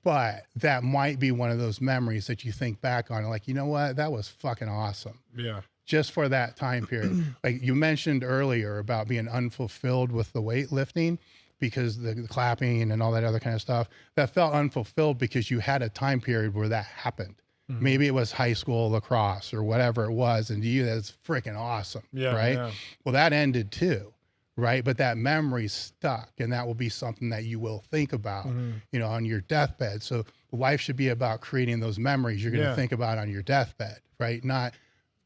B: but that might be one of those memories that you think back on like, what, that was fucking awesome. Yeah. Just for that time period. Like you mentioned earlier about being unfulfilled with the weightlifting, because the clapping and all that other kind of stuff that felt unfulfilled because you had a time period where that happened. Maybe it was high school lacrosse or whatever it was, and to you that's freaking awesome, right?
C: Yeah.
B: Well, that ended too, right? But that memory stuck, and that will be something that you will think about, you know, on your deathbed. So life should be about creating those memories you're going to think about on your deathbed, right? Not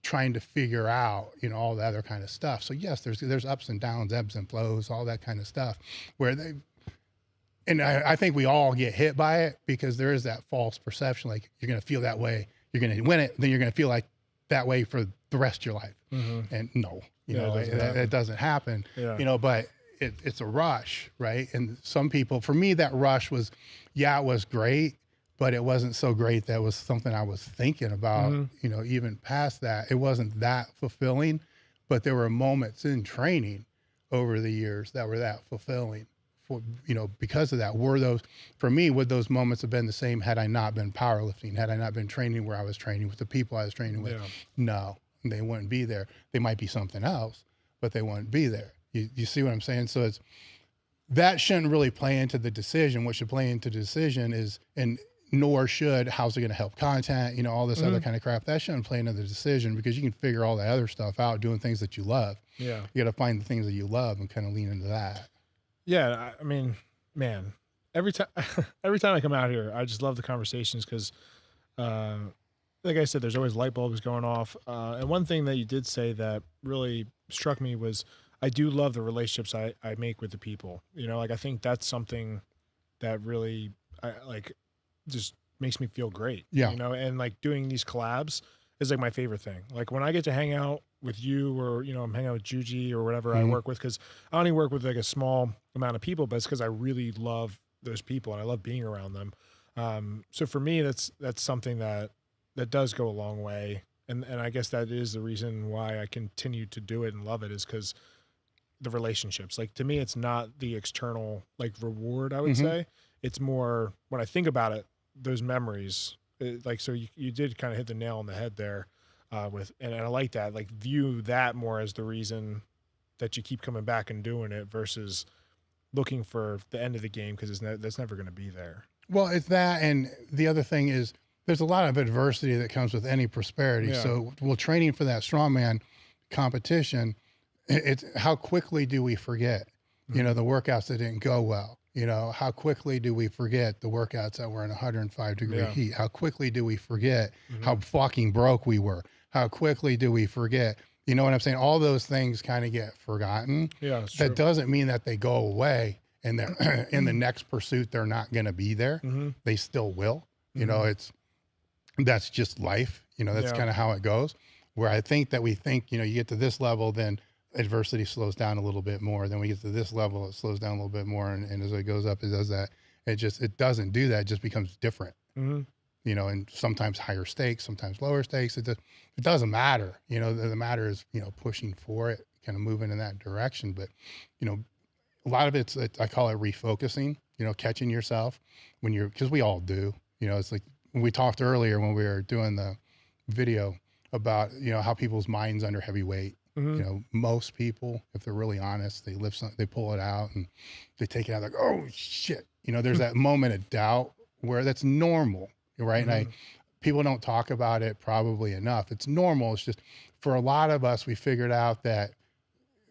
B: trying to figure out, you know, all the other kind of stuff. So yes, there's ups and downs, ebbs and flows, all that kind of stuff, where they. And I think we all get hit by it because there is that false perception, like you're going to feel that way, you're going to win it, then you're going to feel like that way for the rest of your life. And no, you know, it doesn't happen, you know, but it's a rush, right? And some people, for me, that rush was, it was great, but it wasn't so great that was something I was thinking about, you know, even past that. It wasn't that fulfilling, but there were moments in training over the years that were that fulfilling. You know, because of that, for me, would those moments have been the same had I not been powerlifting, had I not been training where I was training with the people I was training with? No, they wouldn't be there. They might be something else, but they wouldn't be there. You see what I'm saying? So that shouldn't really play into the decision. What should play into the decision is, and nor should, how's it going to help content, you know, all this other kind of crap. That shouldn't play into the decision because you can figure all that other stuff out doing things that you love. You got to find the things that you love and kind of lean into that.
C: Yeah, I mean, man, every time I come out here, I just love the conversations because, like I said, there's always light bulbs going off. And one thing that you did say that really struck me was I do love the relationships I make with the people. You know, like I think that's something that really just makes me feel great.
B: Yeah.
C: You know, and like doing these collabs is like my favorite thing. Like when I get to hang out with you, or, you know, I'm hanging out with Juji or whatever I work with, because I only work with like a small amount of people, but it's because I really love those people and I love being around them. So for me, that's something that does go a long way. And I guess that is the reason why I continue to do it and love it, is because the relationships, like to me, it's not the external like reward, I would say. It's more when I think about it, those memories, so you did kind of hit the nail on the head there. And I like that, like view that more as the reason that you keep coming back and doing it versus looking for the end of the game, because that's never going to be there.
B: Well, it's that. And the other thing is there's a lot of adversity that comes with any prosperity. So training for that strongman competition, it's how quickly do we forget, you know, the workouts that didn't go well. You know, how quickly do we forget the workouts that were in 105-degree heat? How quickly do we forget how fucking broke we were? How quickly do we forget? You know what I'm saying? All those things kind of get forgotten.
C: Yeah,
B: that doesn't mean that they go away and they're in the next pursuit, they're not going to be there. They still will. You know, that's just life. You know, that's kind of how it goes. Where I think that we think, you know, you get to this level, then adversity slows down a little bit more. Then we get to this level, it slows down a little bit more. And as it goes up, it does that. It doesn't do that. It just becomes different, you know, and sometimes higher stakes, sometimes lower stakes. It doesn't matter. You know, the matter is, you know, pushing for it, kind of moving in that direction. But, you know, a lot of I call it refocusing, you know, catching yourself because we all do, you know, it's like when we talked earlier when we were doing the video about, you know, how people's minds under heavy weight. You know, most people, if they're really honest, they pull it out and they take it out like, oh shit. You know, there's that moment of doubt where that's normal, right? And people don't talk about it probably enough. It's normal. It's just for a lot of us, we figured out that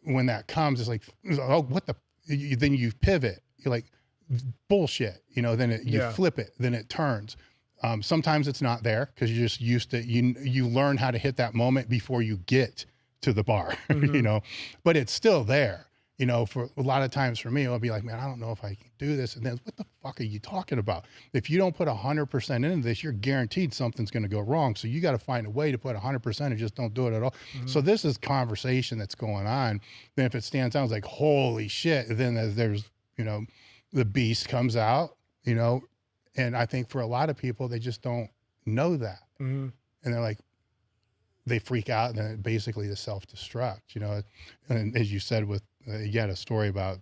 B: when that comes, it's like, oh, then you pivot. You're like, bullshit. You know, then you flip it, then it turns. Sometimes it's not there because you're just used to, you learn how to hit that moment before you get to the bar, you know, but it's still there, you know. For a lot of times for me, I'll be like, man, I don't know if I can do this. And then what the fuck are you talking about? If you don't put 100% into this, you're guaranteed something's going to go wrong. So you got to find a way to put 100% and just don't do it at all. So this is conversation that's going on. Then if it stands out, it's like, holy shit. Then there's, you know, the beast comes out, you know, and I think for a lot of people, they just don't know that. And they're like, they freak out and then basically the self-destruct, you know. And as you said, with you had a story about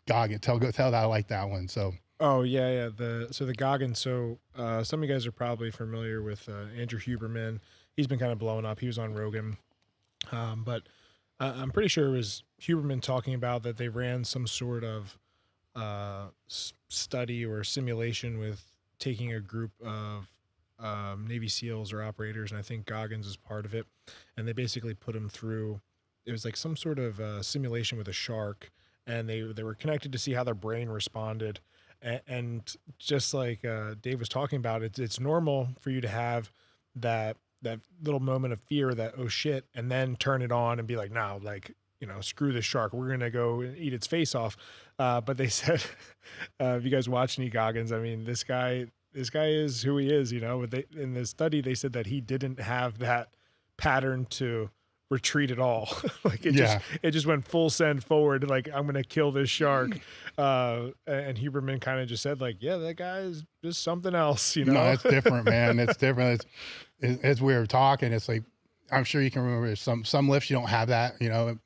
B: Goggin. Tell that, I like that one. So the Goggin. So some of you guys are probably familiar with Andrew Huberman. He's been kind of blowing up. He was on Rogan, but I'm pretty sure it was Huberman talking about that they ran some sort of study or simulation with taking a group of
C: Navy SEALs or operators, and I think Goggins is part of it. And they basically put them through, it was like some sort of simulation with a shark, and they were connected to see how their brain responded. And just like Dave was talking about, it's normal for you to have that little moment of fear, that oh shit, and then turn it on and be like, no, like, you know, screw this shark, we're gonna go and eat its face off. But they said, if you guys watch any Goggins, I mean, this guy is who he is, you know. But they, in the study, they said that he didn't have that pattern to retreat at all. Like it just went full send forward, like I'm gonna kill this shark. And Huberman kind of just said like, yeah, that guy is just something else, you know.
B: No, it's different, man. It's different. As we were talking, it's like, I'm sure you can remember some lifts you don't have that, you know.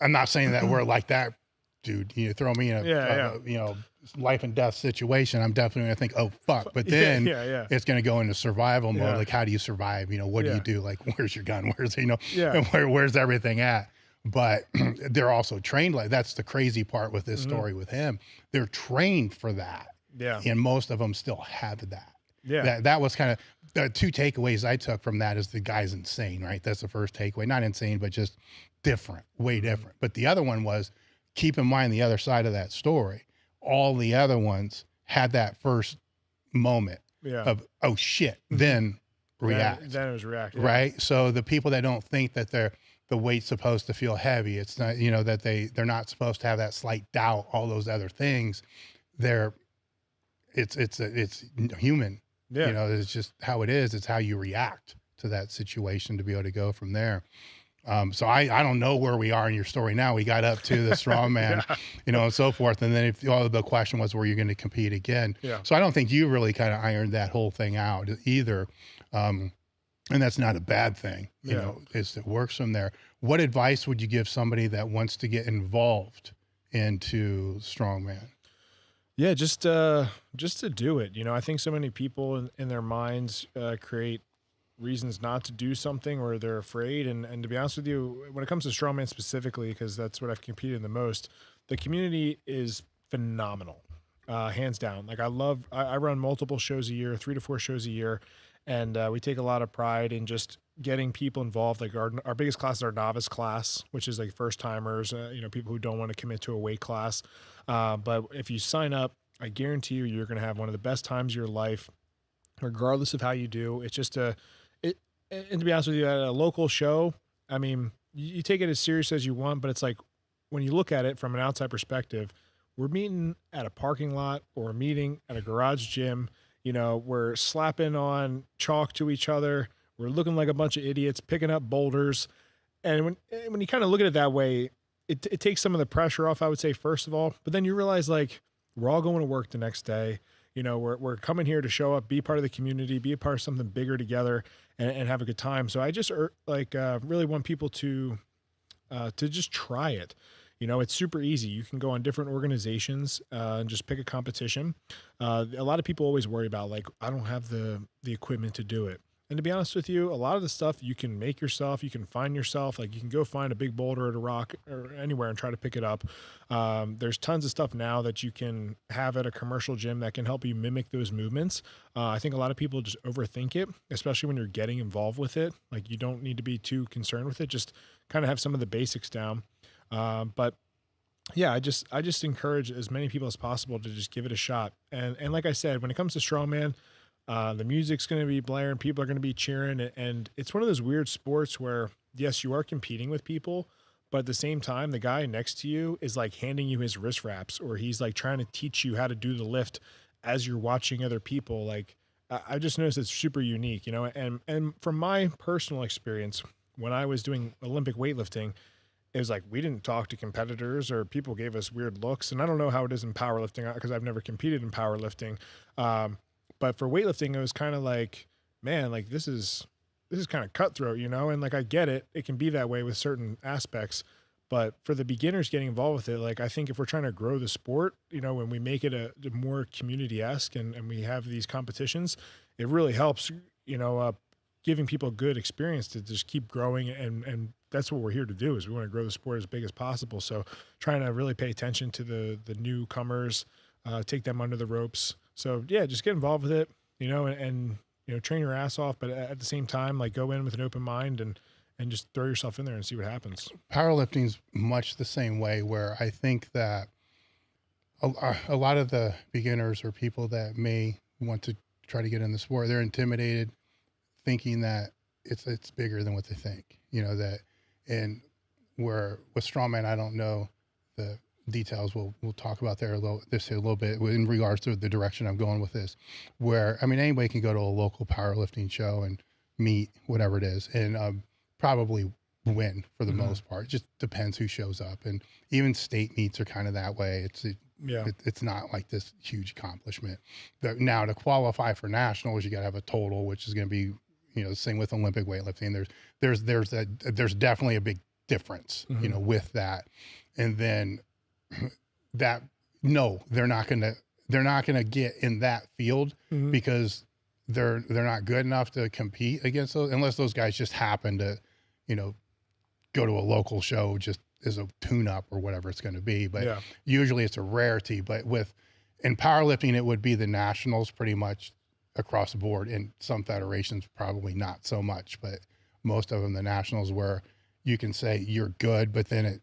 B: I'm not saying that we're like that, dude. You throw me in a you know, life and death situation, I'm definitely gonna think, oh fuck. But then it's gonna go into survival mode. Like, how do you survive? You know, what do you do? Like, where's your gun? Where's, you know, and where's everything at? But they're also trained like, that's the crazy part with this story with him. They're trained for that. Yeah. And most of them still have that. Yeah. That was kind of the two takeaways I took from that. Is the guy's insane, right? That's the first takeaway. Not insane, but just different, way different. But the other one was, keep in mind the other side of that story. All the other ones had that first moment of, oh shit, then react.
C: Then it was react. Yeah.
B: Right? So the people that don't think that the weight's supposed to feel heavy, it's not, you know, that they're not supposed to have that slight doubt, all those other things, it's human. Yeah. You know, it's just how it is. It's how you react to that situation to be able to go from there. So I don't know where we are in your story now. We got up to the strongman, you know, and so forth. And then if the question was, were you going to compete again? Yeah. So I don't think you really kind of ironed that whole thing out either. And that's not a bad thing, you know, it works from there. What advice would you give somebody that wants to get involved into strongman?
C: Yeah, just to do it. You know, I think so many people in their minds create reasons not to do something, or they're afraid. And to be honest with you, when it comes to strongman specifically, because that's what I've competed in the most, the community is phenomenal, hands down. Like I run multiple shows a year, 3 to 4 shows a year. And we take a lot of pride in just getting people involved. Like our biggest class is our novice class, which is like first timers, you know, people who don't want to commit to a weight class. But if you sign up, I guarantee you're going to have one of the best times of your life, regardless of how you do. It's just and to be honest with you, at a local show, I mean, you take it as serious as you want, but it's like, when you look at it from an outside perspective, we're meeting at a parking lot or a meeting at a garage gym. You know, we're slapping on chalk to each other. We're looking like a bunch of idiots, picking up boulders. And when you kind of look at it that way, it takes some of the pressure off, I would say, first of all. But then you realize, like, we're all going to work the next day. You know, we're coming here to show up, be part of the community, be a part of something bigger together, and have a good time. So I just really want people to just try it. You know, it's super easy. You can go on different organizations and just pick a competition. A lot of people always worry about, like, I don't have the equipment to do it. And to be honest with you, a lot of the stuff you can make yourself. You can find yourself. Like, you can go find a big boulder at a rock or anywhere and try to pick it up. There's tons of stuff now that you can have at a commercial gym that can help you mimic those movements. I think a lot of people just overthink it, especially when you're getting involved with it. Like, you don't need to be too concerned with it. Just kind of have some of the basics down. But yeah, I just encourage as many people as possible to just give it a shot. And like I said, when it comes to strongman, the music's going to be blaring, people are going to be cheering, and it's one of those weird sports where, yes, you are competing with people, but at the same time, the guy next to you is like handing you his wrist wraps, or he's like trying to teach you how to do the lift as you're watching other people. Like, I just noticed it's super unique, you know. And from my personal experience, when I was doing Olympic weightlifting, it was like, we didn't talk to competitors, or people gave us weird looks. And I don't know how it is in powerlifting, because I've never competed in powerlifting. But for weightlifting, it was kind of like, man, like this is kind of cutthroat, you know? And like, I get it. It can be that way with certain aspects, but for the beginners getting involved with it, like, I think if we're trying to grow the sport, you know, when we make it a more community-esque and we have these competitions, it really helps, you know, giving people a good experience to just keep growing. And that's what we're here to do, is we want to grow the sport as big as possible. So trying to really pay attention to the newcomers, take them under the ropes. So yeah, just get involved with it, you know, and train your ass off, but at the same time, like go in with an open mind and just throw yourself in there and see what happens.
B: Powerlifting's much the same way, where I think that a lot of the beginners or people that may want to try to get in the sport, they're intimidated, thinking that it's bigger than what they think, and where with strongman, I don't know the details. We'll talk about there a little bit in regards to the direction I'm going with this, where, I mean, anybody can go to a local powerlifting show and meet whatever it is and probably win for the most part. It just depends who shows up. And even state meets are kind of that way. It's not like this huge accomplishment. Now to qualify for nationals, you got to have a total, which is going to be, the same with Olympic weightlifting. There's definitely a big difference, with that. And then they're not going to get in that field because they're not good enough to compete against those, unless those guys just happen to, go to a local show just as a tune-up or whatever it's going to be. But usually it's a rarity. But in powerlifting, it would be the nationals pretty much across the board. In some federations, probably not so much, but most of them, the nationals, where you can say you're good, but then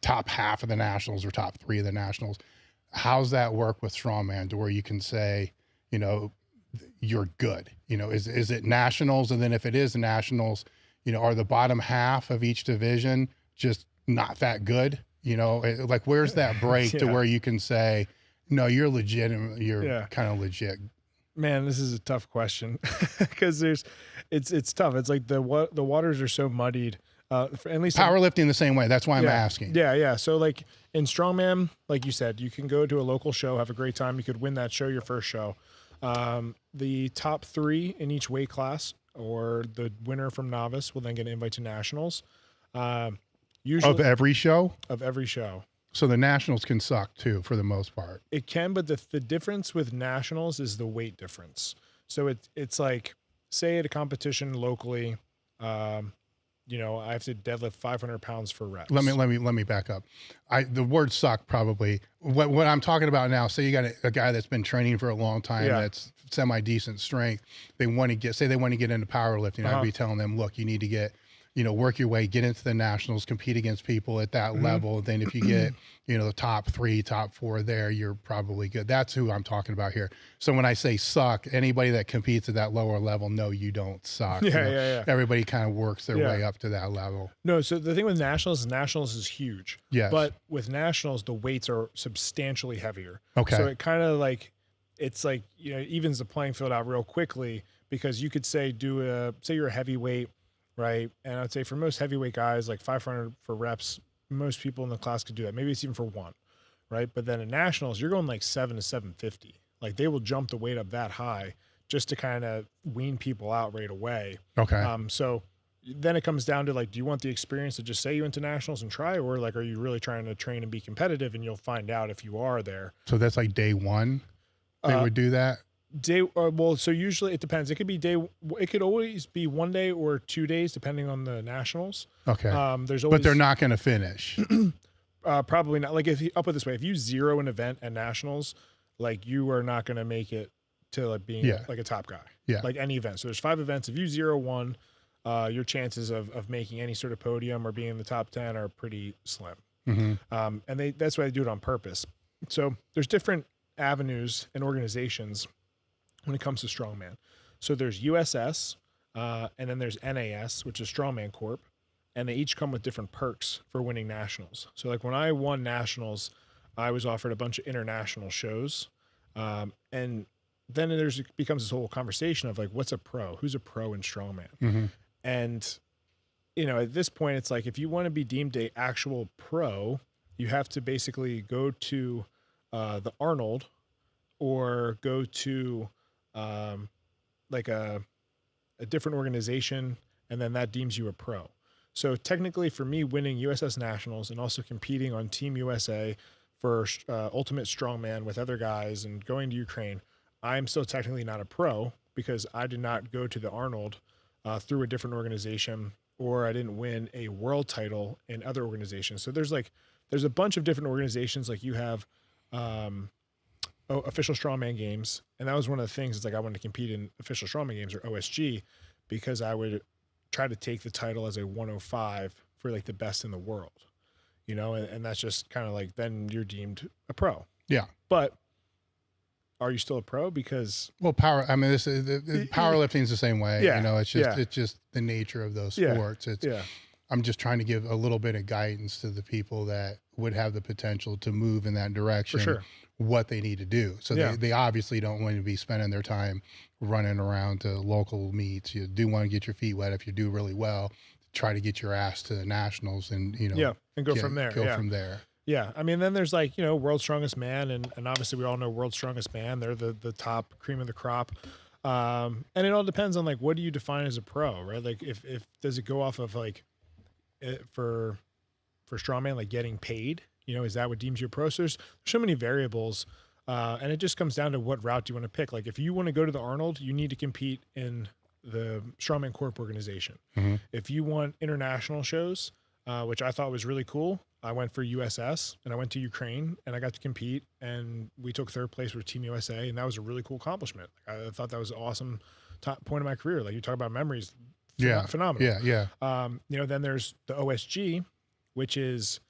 B: top half of the nationals or top 3 of the nationals. How's that work with strongman to where you can say, you're good? Is it nationals? And then if it is nationals, are the bottom half of each division just not that good? Like where's that break to where you can say, no, you're legitimate. You're kind of legit.
C: Man, this is a tough question because it's tough. It's like the waters are so muddied. At least
B: powerlifting the same way. That's why I'm asking.
C: Yeah. So like in strongman, like you said, you can go to a local show, have a great time. You could win that show, your first show. The top 3 in each weight class, or the winner from novice, will then get an invite to nationals. Usually
B: of every show.
C: So
B: the nationals can suck too, for the most part.
C: It can, but the difference with nationals is the weight difference. So it's like, say at a competition locally, I have to deadlift 500 pounds for reps.
B: Let me back up. The word suck probably. What I'm talking about now, say you got a guy that's been training for a long time, that's semi-decent strength. They want to get into powerlifting. I'd be telling them, look, you need to get, work your way, get into the nationals, compete against people at that level. Then if you get, the top 3, top 4 there, you're probably good. That's who I'm talking about here. So when I say suck, anybody that competes at that lower level, no, you don't suck. Everybody kind of works their way up to that level.
C: No, so the thing with nationals is huge.
B: Yes.
C: But with nationals, the weights are substantially heavier.
B: Okay.
C: So it kind of like, it's like, evens the playing field out real quickly, because you could say say you're a heavyweight, right? And I'd say for most heavyweight guys, like 500 for reps, most people in the class could do that. Maybe it's even for 1, right? But then in nationals, you're going like 7 to 750. Like they will jump the weight up that high just to kind of wean people out right away.
B: Okay.
C: So then it comes down to like, do you want the experience to just say you into nationals and try, or like, are you really trying to train and be competitive? And you'll find out if you are there.
B: So that's like day 1. They would do that.
C: So usually it depends. It could always be 1 day or 2 days, depending on the nationals.
B: Okay.
C: But
B: they're not going to finish.
C: Probably not. Like I'll put it this way: if you zero an event at nationals, like you are not going to make it to like being like a top guy.
B: Yeah.
C: Like any event. So there's 5 events. If you zero one, your chances of making any sort of podium or being in the top 10 are pretty slim. And that's why they do it on purpose. So there's different avenues and organizations when it comes to strongman. So there's USS, and then there's NAS, which is Strongman Corp, and they each come with different perks for winning nationals. So like when I won nationals, I was offered a bunch of international shows, and then becomes this whole conversation of like, what's a pro? Who's a pro in strongman? And at this point, it's like, if you want to be deemed a actual pro, you have to basically go to the Arnold, or go to like a different organization, and then that deems you a pro. So technically for me, winning USS Nationals and also competing on Team USA for Ultimate Strongman with other guys and going to Ukraine, I'm still technically not a pro because I did not go to the Arnold through a different organization, or I didn't win a world title in other organizations. So there's a bunch of different organizations. Like you have official strongman games. And that was one of the things. It's like I wanted to compete in official strongman games or OSG because I would try to take the title as a 105 for like the best in the world, you know, and that's just kind of like, then you're deemed a pro.
B: Yeah.
C: But are you still a pro? Because
B: power. I mean, powerlifting is the same way.
C: Yeah,
B: you know, it's just the nature of those sports. I'm just trying to give a little bit of guidance to the people that would have the potential to move in that direction.
C: For sure.
B: What they need to do. So they obviously don't want to be spending their time running around to local meets. You do want to get your feet wet. If you do really well, try to get your ass to the nationals and, you know,
C: and go from there.
B: From there.
C: Yeah. I mean, then there's like, you know, World's Strongest Man. And obviously we all know World's Strongest Man. They're the top cream of the crop. And it all depends on like, what do you define as a pro, right? Like if does it go off of like for strongman, like getting paid, you know, is that what deems you a pro? So there's so many variables. And it just comes down to what route do you want to pick. Like if you want to go to the Arnold, you need to compete in the Strongman Corp organization.
B: Mm-hmm.
C: If you want international shows, which I thought was really cool, I went for USS and I went to Ukraine and I got to compete and we took third place with Team USA. And that was a really cool accomplishment. I thought that was an awesome top point of my career. Like you talk about memories. Phenomenal.
B: Yeah.
C: You know, then there's the OSG, which is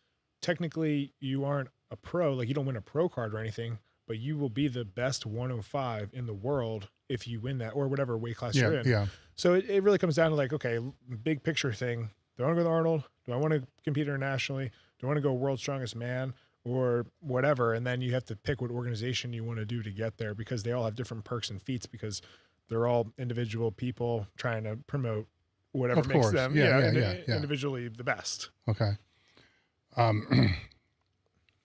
C: technically you aren't a pro, like you don't win a pro card or anything, but you will be the best 105 in the world if you win that or whatever weight class you're in.
B: Yeah.
C: So it really comes down to like, okay, big picture thing. Do I want to go to the Arnold? Do I want to compete internationally? Do I want to go World's Strongest Man or whatever? And then you have to pick what organization you want to do to get there because they all have different perks and feats because they're all individual people trying to promote whatever makes them individually the best.
B: Okay.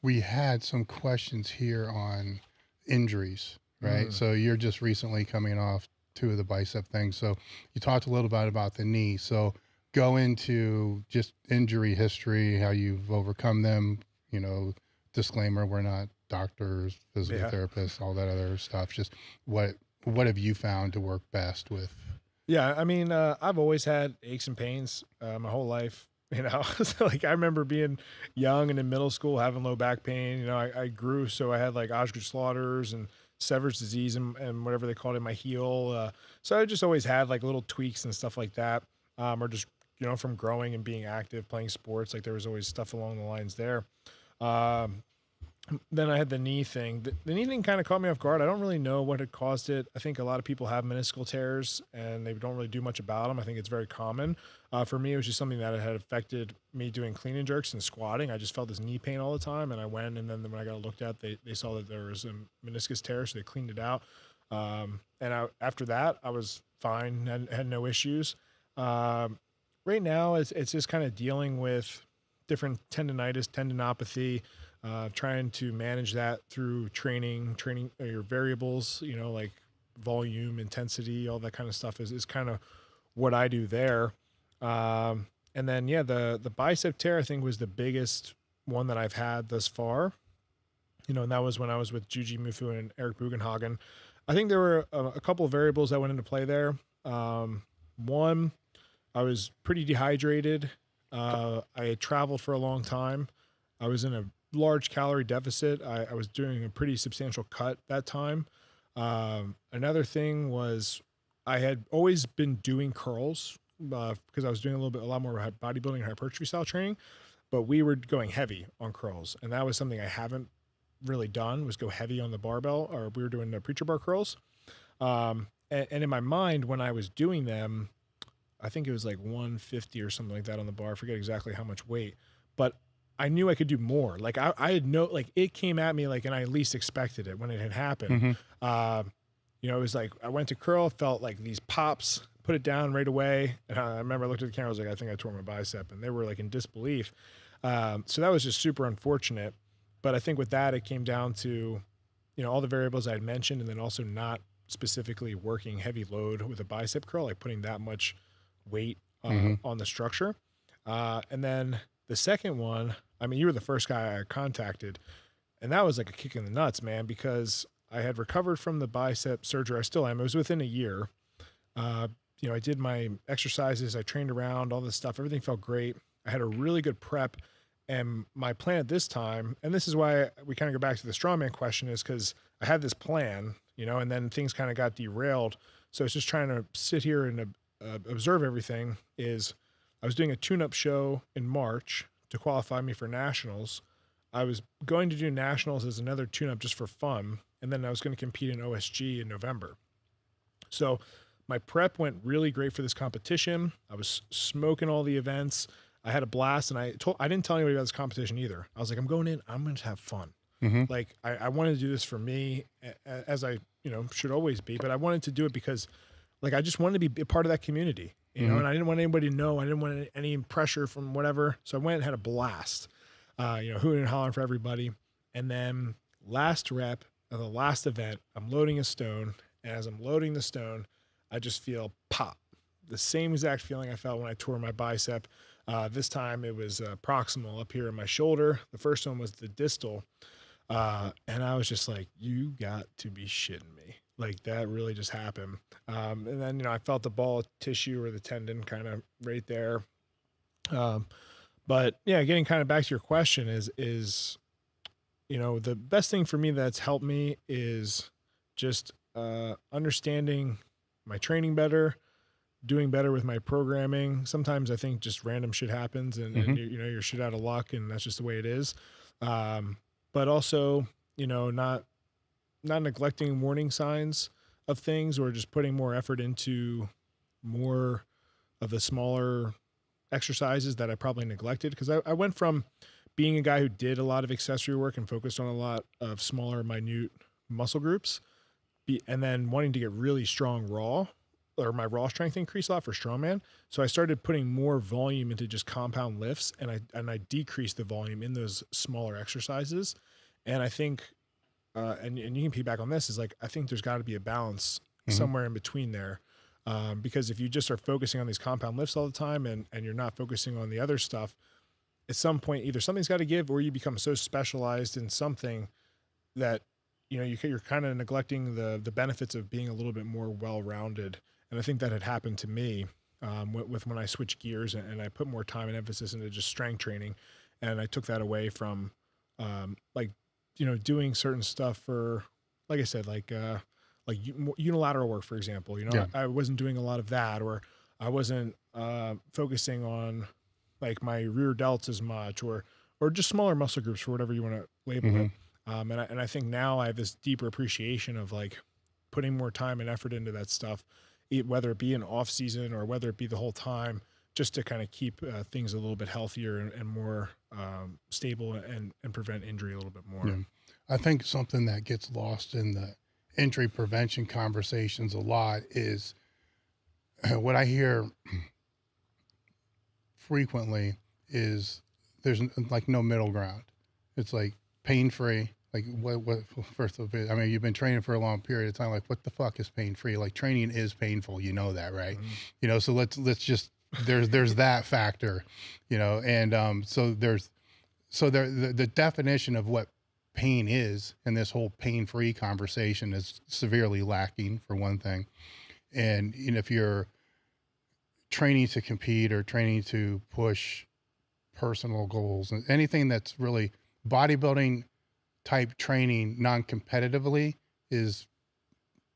B: We had some questions here on injuries, right? So you're just recently coming off 2 of the bicep things. So you talked a little bit about the knee. So go into just injury history, how you've overcome them, you know, disclaimer, we're not doctors, physical therapists, all that other stuff. Just what have you found to work best with?
C: Yeah. I mean, I've always had aches and pains my whole life. You know, so like I remember being young and in middle school having low back pain. You know, I grew, so I had like Osgood-Schlatters and Sever's disease and whatever they called it in my heel. So I just always had like little tweaks and stuff like that, or just, you know, from growing and being active, playing sports, like there was always stuff along the lines there. Then I had the knee thing. The knee thing kind of caught me off guard. I don't really know what had caused it. I think a lot of people have meniscal tears and they don't really do much about them. I think it's very common. For me, it was just something that had affected me doing clean and jerks and squatting. I just felt this knee pain all the time. And I went, and then when I got looked at, they saw that there was a meniscus tear, so they cleaned it out. After that, I was fine and had no issues. Right now, it's just kind of dealing with different tendonitis, tendinopathy, trying to manage that through training your variables, you know, like volume, intensity, all that kind of stuff is kind of what I do there. And then, the bicep tear, I think, was the biggest one that I've had thus far, you know, and that was when I was with Jujimfu and Eric Bugenhagen. I think there were a couple of variables that went into play there. One, I was pretty dehydrated. I had traveled for a long time. I was in a large calorie deficit. I was doing a pretty substantial cut that time. Another thing was I had always been doing curls because I was doing a lot more bodybuilding and hypertrophy style training, but we were going heavy on curls. And that was something I haven't really done, was go heavy on the barbell, or we were doing the preacher bar curls. And in my mind, when I was doing them, I think it was like 150 or something like that on the bar. I forget exactly how much weight, but I knew I could do more. Like I had it came at me like, and I at least expected it when it had happened. You know, it was like, I went to curl, felt like these pops, put it down right away. And I remember I looked at the camera, I was like, I think I tore my bicep, and they were like in disbelief. So that was just super unfortunate. But I think with that, it came down to, you know, all the variables I had mentioned, and then also not specifically working heavy load with a bicep curl, like putting that much weight on the structure. And then the second one, I mean, you were the first guy I contacted, and that was like a kick in the nuts, man, because I had recovered from the bicep surgery. I still am. It was within a year. You know, I did my exercises. I trained around all this stuff. Everything felt great. I had a really good prep, and my plan at this time, and this is why we kind of go back to the strongman question, is because I had this plan, you know, and then things kind of got derailed. So it's just trying to sit here and observe everything. I was doing a tune-up show in March to qualify me for nationals. I was going to do nationals as another tune-up just for fun, and then I was going to compete in OSG in November. So my prep went really great for this competition. I was smoking all the events. I had a blast, and I didn't tell anybody about this competition either. I was like, I'm going in, I'm going to have fun. Like I wanted to do this for me, as I, you know, should always be, but I wanted to do it because like, I just wanted to be a part of that community, you know, and I didn't want anybody to know, I didn't want any pressure from whatever. So I went and had a blast, you know, hooting and hollering for everybody. And then last rep of the last event, I'm loading a stone. And as I'm loading the stone, I just feel pop, the same exact feeling I felt when I tore my bicep. This time it was proximal up here in my shoulder. The first one was the distal. And I was just like, you got to be shitting me. Like that really just happened. And then, you know, I felt the ball tissue or the tendon kind of right there. But yeah, getting kind of back to your question is, you know, the best thing for me that's helped me is just understanding my training better, doing better with my programming. Sometimes I think just random shit happens and you know, you're shit out of luck and that's just the way it is. But also, you know, not neglecting warning signs of things or just putting more effort into more of the smaller exercises that I probably neglected. Cause I went from being a guy who did a lot of accessory work and focused on a lot of smaller, minute muscle groups, and then wanting to get really strong raw, or my raw strength increased a lot for strongman. So I started putting more volume into just compound lifts, and I decreased the volume in those smaller exercises. And I think, and you can piggyback on this, is like, I think there's got to be a balance somewhere in between there. Because if you just are focusing on these compound lifts all the time and you're not focusing on the other stuff, at some point, either something's got to give or you become so specialized in something that, you know, you're kind of neglecting the benefits of being a little bit more well-rounded. And I think that had happened to me with when I switched gears and I put more time and emphasis into just strength training. And I took that away from, like, you know, doing certain stuff for, like I said, like unilateral work, for example. You know, I wasn't doing a lot of that, or I wasn't focusing on like my rear delts as much, or just smaller muscle groups, for whatever you want to label it. And I think now I have this deeper appreciation of like putting more time and effort into that stuff, whether it be in off season or whether it be the whole time, just to kind of keep things a little bit healthier and more stable and prevent injury a little bit more.
B: Yeah. I think something that gets lost in the injury prevention conversations a lot is what I hear frequently is there's like no middle ground. It's like pain-free. Like what first of it, I mean, you've been training for a long period of time. Like, what the fuck is pain-free? Like, training is painful. You know that, right? You know, so let's just, there's that factor, you know? And, so the definition of what pain is in this whole pain-free conversation is severely lacking, for one thing. And, you know, if you're training to compete or training to push personal goals and anything that's really bodybuilding type training non-competitively is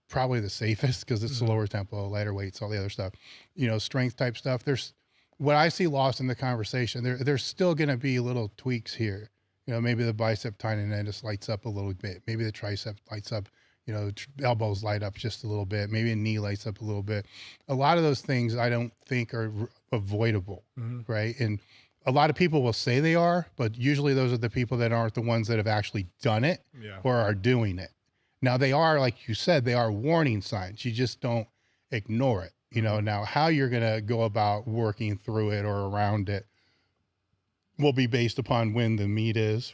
B: probably the safest, because it's lower tempo, lighter weights, all the other stuff, you know, strength type stuff. There's what I see lost in the conversation. There's still going to be little tweaks here. You know, maybe the bicep tendon just lights up a little bit. Maybe the tricep lights up, you know, elbows light up just a little bit. Maybe a knee lights up a little bit. A lot of those things I don't think are avoidable, right? And a lot of people will say they are, but usually those are the people that aren't the ones that have actually done it or are doing it. Now they are, like you said, they are warning signs. You just don't ignore it. You know, now how you're going to go about working through it or around it will be based upon when the meet is,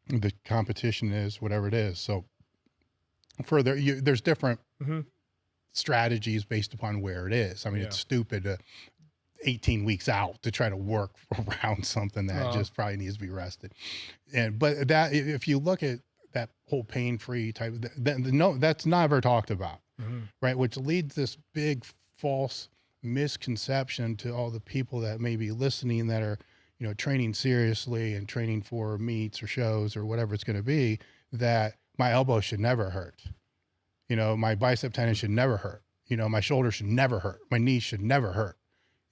B: the competition is, whatever it is. So further, there's different strategies based upon where it is. I mean, it's stupid to 18 weeks out to try to work around something that just probably needs to be rested. But that, if you look at that whole pain-free type, no, that's never talked about, right? Which leads this big false misconception to all the people that may be listening that are, training seriously and training for meets or shows or whatever it's going to be, that my elbow should never hurt. You know, my bicep tendon should never hurt. You know, my shoulder should never hurt. My knee should never hurt.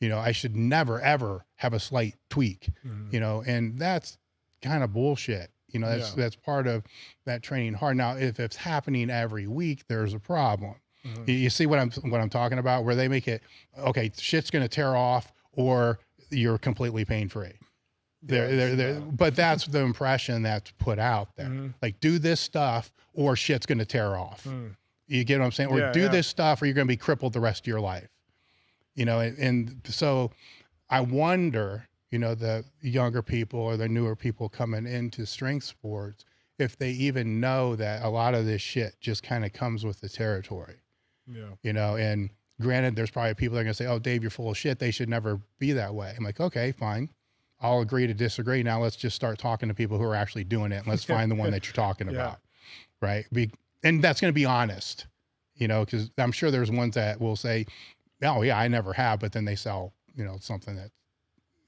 B: You know, I should never, ever have a slight tweak, you know, and that's kind of bullshit. You know, that's part of that training hard. Now, if it's happening every week, there's a problem. You see what I'm talking about, where they make it, okay, shit's going to tear off or you're completely pain-free. But that's the impression that's put out there. Like, do this stuff or shit's going to tear off. You get what I'm saying? Or do this stuff or you're going to be crippled the rest of your life. You know, and so I wonder, you know, the younger people or the newer people coming into strength sports, if they even know that a lot of this shit just kind of comes with the territory. You know, and granted, there's probably people that are going to say, oh, Dave, you're full of shit. They should never be that way. I'm like, okay, fine. I'll agree to disagree. Now let's just start talking to people who are actually doing it. And let's find the one that you're talking about. Right. And that's going to be honest, you know, because I'm sure there's ones that will say, oh yeah, I never have, but then they sell, you know, something that,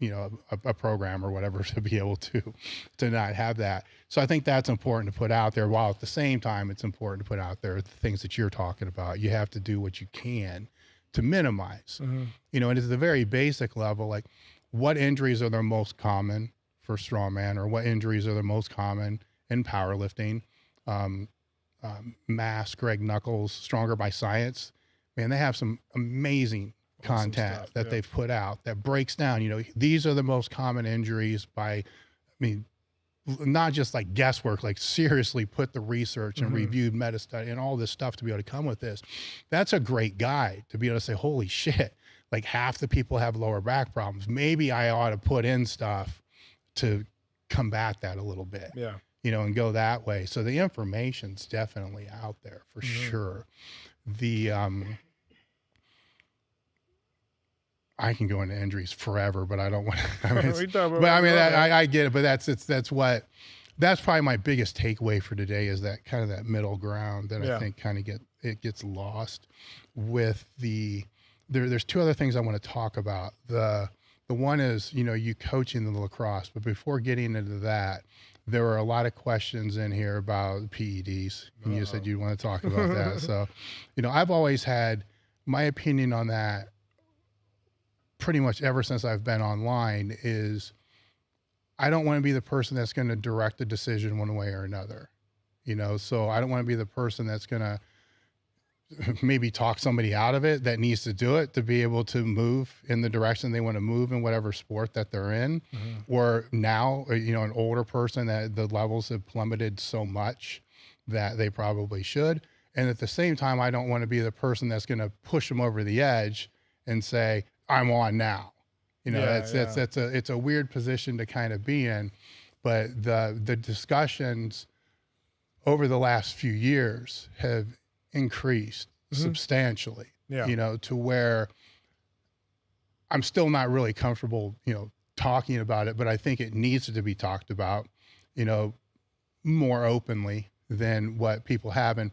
B: you know, a program or whatever to be able to not have that. So I think that's important to put out there, while at the same time, it's important to put out there the things that you're talking about. You have to do what you can to minimize, you know, and at the very basic level, like what injuries are the most common for strongman, or what injuries are the most common in powerlifting? Mass, Greg Knuckles, Stronger by Science, man, they have some amazing content stuff, that they've put out that breaks down, you know, these are the most common injuries by, I mean, not just like guesswork, like seriously put the research and reviewed meta study and all this stuff to be able to come with this. That's a great guide to be able to say, holy shit, like half the people have lower back problems. Maybe I ought to put in stuff to combat that a little bit, you know, and go that way. So the information's definitely out there for sure. The, I can go into injuries forever, but I don't want to. I mean, I get it, but that's probably my biggest takeaway for today, is that kind of that middle ground that I think kind of gets lost with there's two other things I want to talk about. The one is, you know, you coaching the lacrosse, but before getting into that, there were a lot of questions in here about PEDs, and you said you want to talk about that. So, you know, I've always had my opinion on that pretty much ever since I've been online, is I don't want to be the person that's going to direct the decision one way or another, you know? So I don't want to be the person that's going to maybe talk somebody out of it that needs to do it to be able to move in the direction they want to move in whatever sport that they're in. Or now, you know, an older person that the levels have plummeted so much that they probably should. And at the same time, I don't want to be the person that's going to push them over the edge and say, I'm on now. You know, it's a weird position to kind of be in, but the discussions over the last few years have increased substantially, you know, to where I'm still not really comfortable, you know, talking about it, but I think it needs to be talked about, you know, more openly than what people have. And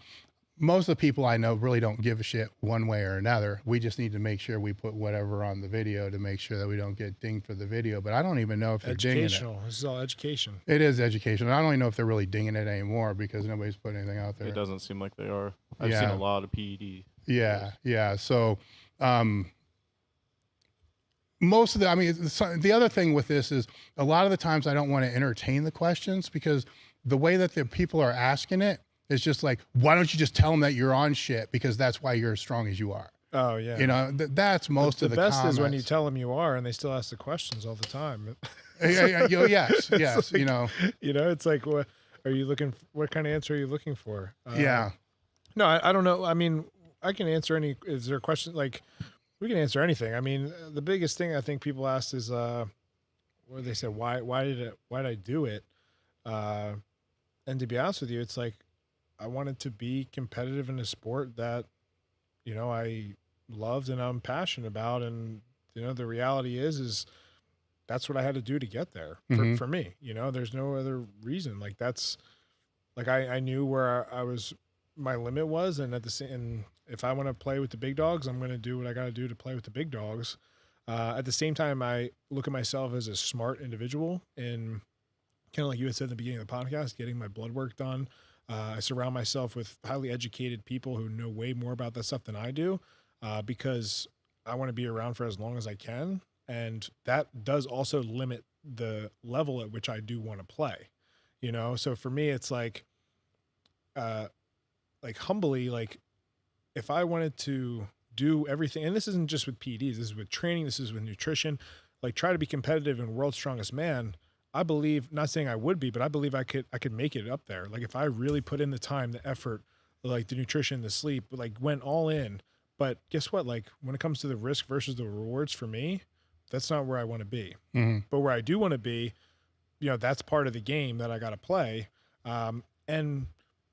B: most of the people I know really don't give a shit one way or another. We just need to make sure we put whatever on the video to make sure that we don't get dinged for the video. But I don't even know if they're dinging it.
C: Educational. This is all education.
B: It is educational. I don't even know if they're really dinging it anymore because nobody's putting anything out there.
D: It doesn't seem like they are. I've seen a lot of PED.
B: Yeah. So most of the other thing with this is a lot of the times I don't want to entertain the questions because the way that the people are asking it, it's just like, why don't you just tell them that you're on shit because that's why you're as strong as you are.
C: Oh yeah.
B: You know, that's most of the comments.
C: The best is when you tell them you are and they still ask the questions all the time.
B: Yes.
C: Like,
B: you know,
C: it's like, what are you looking, what kind of answer are you looking for?
B: No,
C: I don't know. I mean, I can answer any, is there a question? Like we can answer anything. I mean, the biggest thing I think people ask is, where they said, why did I do it? And to be honest with you, it's like, I wanted to be competitive in a sport that, you know, I loved and I'm passionate about. And, you know, the reality is that's what I had to do to get there for me. You know, there's no other reason. Like that's like, I knew where my limit was. And and if I want to play with the big dogs, I'm going to do what I got to do to play with the big dogs. At the same time, I look at myself as a smart individual and kind of like you had said at the beginning of the podcast, getting my blood work done. I surround myself with highly educated people who know way more about that stuff than I do, because I want to be around for as long as I can. And that does also limit the level at which I do want to play, you know? So for me, it's like humbly, like if I wanted to do everything, and this isn't just with PEDs, this is with training, this is with nutrition, like try to be competitive in World's Strongest Man, I believe, not saying I would be, but I believe I could make it up there. Like if I really put in the time, the effort, like the nutrition, the sleep, like went all in. But guess what? Like when it comes to the risk versus the rewards for me, that's not where I want to be.
B: Mm-hmm.
C: But where I do want to be, you know, that's part of the game that I got to play. And,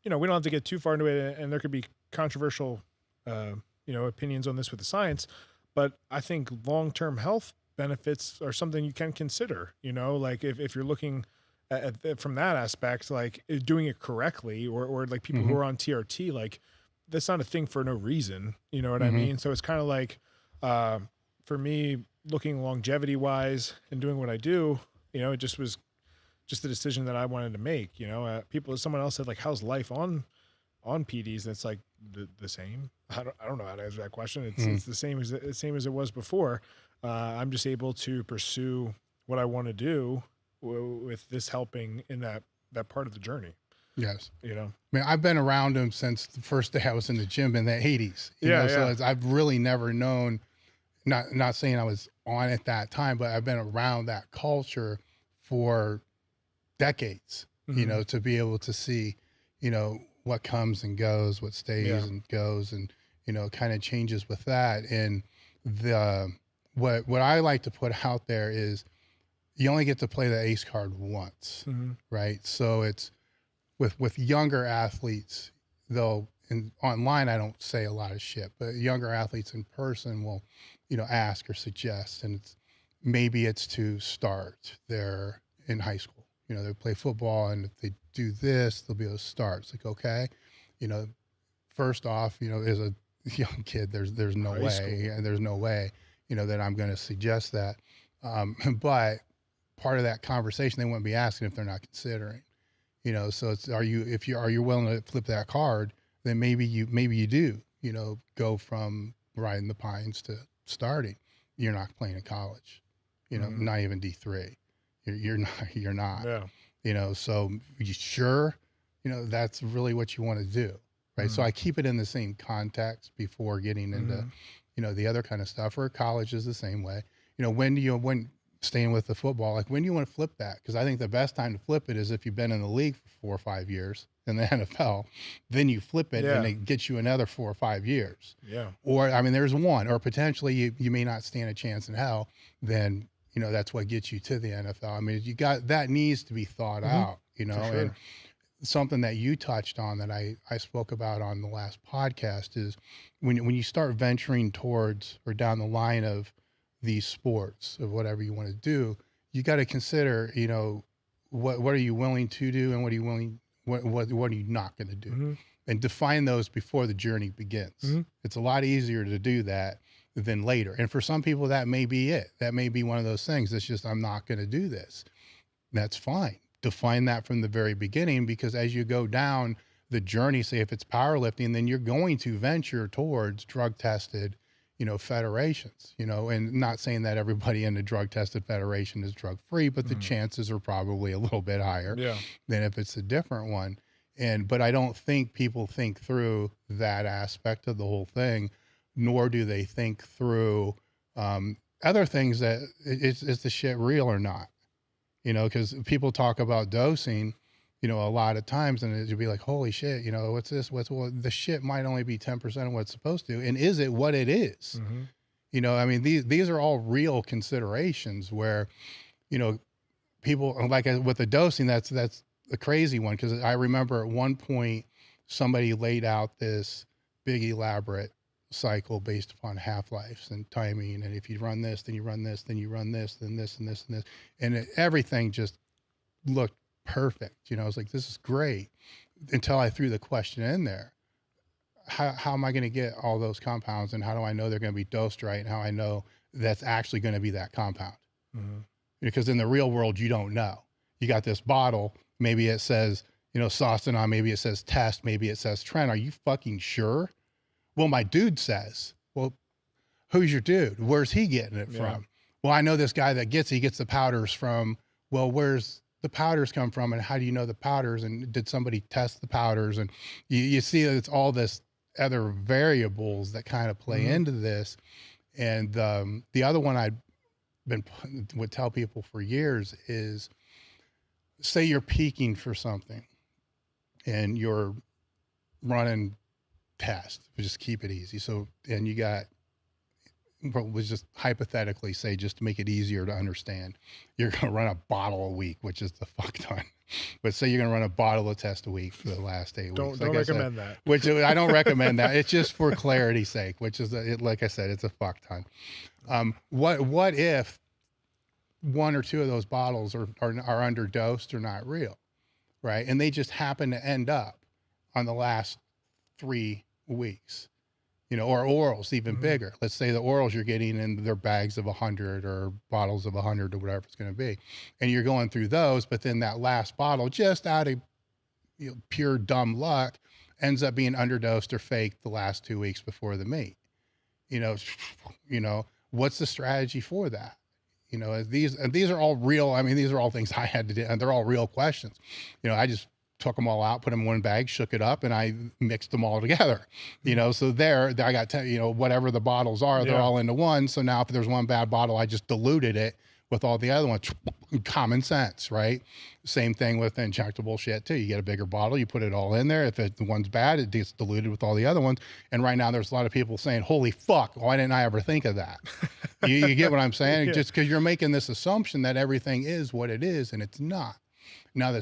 C: you know, we don't have to get too far into it, and there could be controversial, you know, opinions on this with the science, but I think long-term health benefits are something you can consider, you know, like if you're looking at from that aspect, like doing it correctly, or like people who are on TRT, like that's not a thing for no reason, you know what I mean? So it's kind of like, for me, looking longevity wise and doing what I do, you know, it just was just a decision that I wanted to make, you know. Someone else said like, how's life on PDs? And it's like the same. I don't know how to answer that question. It's the same as it was before. I'm just able to pursue what I want to do with this helping in that part of the journey.
B: Yes.
C: You know,
B: I mean, I've been around him since the first day I was in the gym in the 80s. You know? So I've really never known, not saying I was on at that time, but I've been around that culture for decades, you know, to be able to see, you know, what comes and goes, what stays and goes, and, you know, kind of changes with that. And what I like to put out there is you only get to play the ace card once, right? So it's with younger athletes, though, and online I don't say a lot of shit, but younger athletes in person will, you know, ask or suggest, and maybe it's to start there in high school. You know, they play football, and if they do this, they'll be able to start. It's like, okay, you know, first off, you know, as a young kid, there's no way, and there's no way, you know, that I'm going to suggest that. But part of that conversation, they wouldn't be asking if they're not considering, you know. So it's, are you willing to flip that card? Then maybe you do, you know, go from riding the pines to starting. You're not playing in college, you know, not even D3. You're not, you know, so you sure, you know, that's really what you want to do. Right. So I keep it in the same context before getting into, you know, the other kind of stuff. Or college is the same way. You know, when staying with the football, like when do you want to flip that? Because I think the best time to flip it is if you've been in the league for 4 or 5 years in the NFL, then you flip it and it gets you another 4 or 5 years. Yeah. Or, I mean, there's one, or potentially you may not stand a chance in hell. Then, you know, that's what gets you to the NFL. I mean, that needs to be thought out, you know, and something that you touched on that I spoke about on the last podcast is when you start venturing towards or down the line of these sports of whatever you want to do, you got to consider, you know, what are you willing to do and what are you not going to do, and define those before the journey begins. It's a lot easier to do that than later. And for some people, that may be it. That may be one of those things. It's just, I'm not going to do this. That's fine. Define that from the very beginning, because as you go down the journey, say if it's powerlifting, then you're going to venture towards drug tested, you know, federations, you know, and not saying that everybody in the drug tested federation is drug free, but the chances are probably a little bit higher than if it's a different one. But I don't think people think through that aspect of the whole thing, nor do they think through other things that is the shit real or not, you know, because people talk about dosing, you know, a lot of times, and it'd be like, holy shit, you know, what's this? Well, the shit might only be 10% of what it's supposed to. And is it what it is? You know, I mean, these are all real considerations where, you know, people like with the dosing, that's a crazy one. Cause I remember at one point somebody laid out this big elaborate cycle based upon half-lives and timing, and if you run this, then you run this, then you run this, then this and this and this, and everything just looked perfect. You know, I was like, this is great, until I threw the question in there, how am I going to get all those compounds, and how do I know they're going to be dosed right, and how I know that's actually going to be that compound? Because in the real world, you don't know. You got this bottle, maybe it says, saucing on, maybe it says test, maybe it says trend. Are you fucking sure? Well, my dude says. Well, who's your dude? Where's he getting it from? Well, I know this guy that he gets the powders from. Well, where's the powders come from, and how do you know the powders, and did somebody test the powders? And you see that it's all this other variables that kind of play into this. And the other one would tell people for years is, say you're peaking for something and you're running tests, just keep it easy. So, and you got, was just hypothetically say, just to make it easier to understand, you're going to run a bottle a week, which is the fuck ton. But say you're going to run a bottle of test a week for the last 8 weeks.
C: Don't recommend that.
B: Which I don't recommend that. It's just for clarity's sake, which is, like I said, it's a fuck ton. What if one or two of those bottles are underdosed or not real, right? And they just happen to end up on the last 3 weeks. Or orals, even bigger. Let's say the orals you're getting in their bags of 100 or bottles of 100 or whatever it's going to be. And you're going through those, but then that last bottle, just out of pure dumb luck, ends up being underdosed or faked the last 2 weeks before the meet. What's the strategy for that? These are all real. I mean, these are all things I had to do, and they're all real questions. I just took them all out, put them in one bag, shook it up, and I mixed them all together. So there I got, whatever the bottles are, they're all into one. So now if there's one bad bottle, I just diluted it with all the other ones. Common sense, right? Same thing with injectable shit too. You get a bigger bottle, you put it all in there. If the one's bad, it gets diluted with all the other ones. And right now there's a lot of people saying, holy fuck, why didn't I ever think of that? you get what I'm saying? Just because you're making this assumption that everything is what it is, and it's not. Now,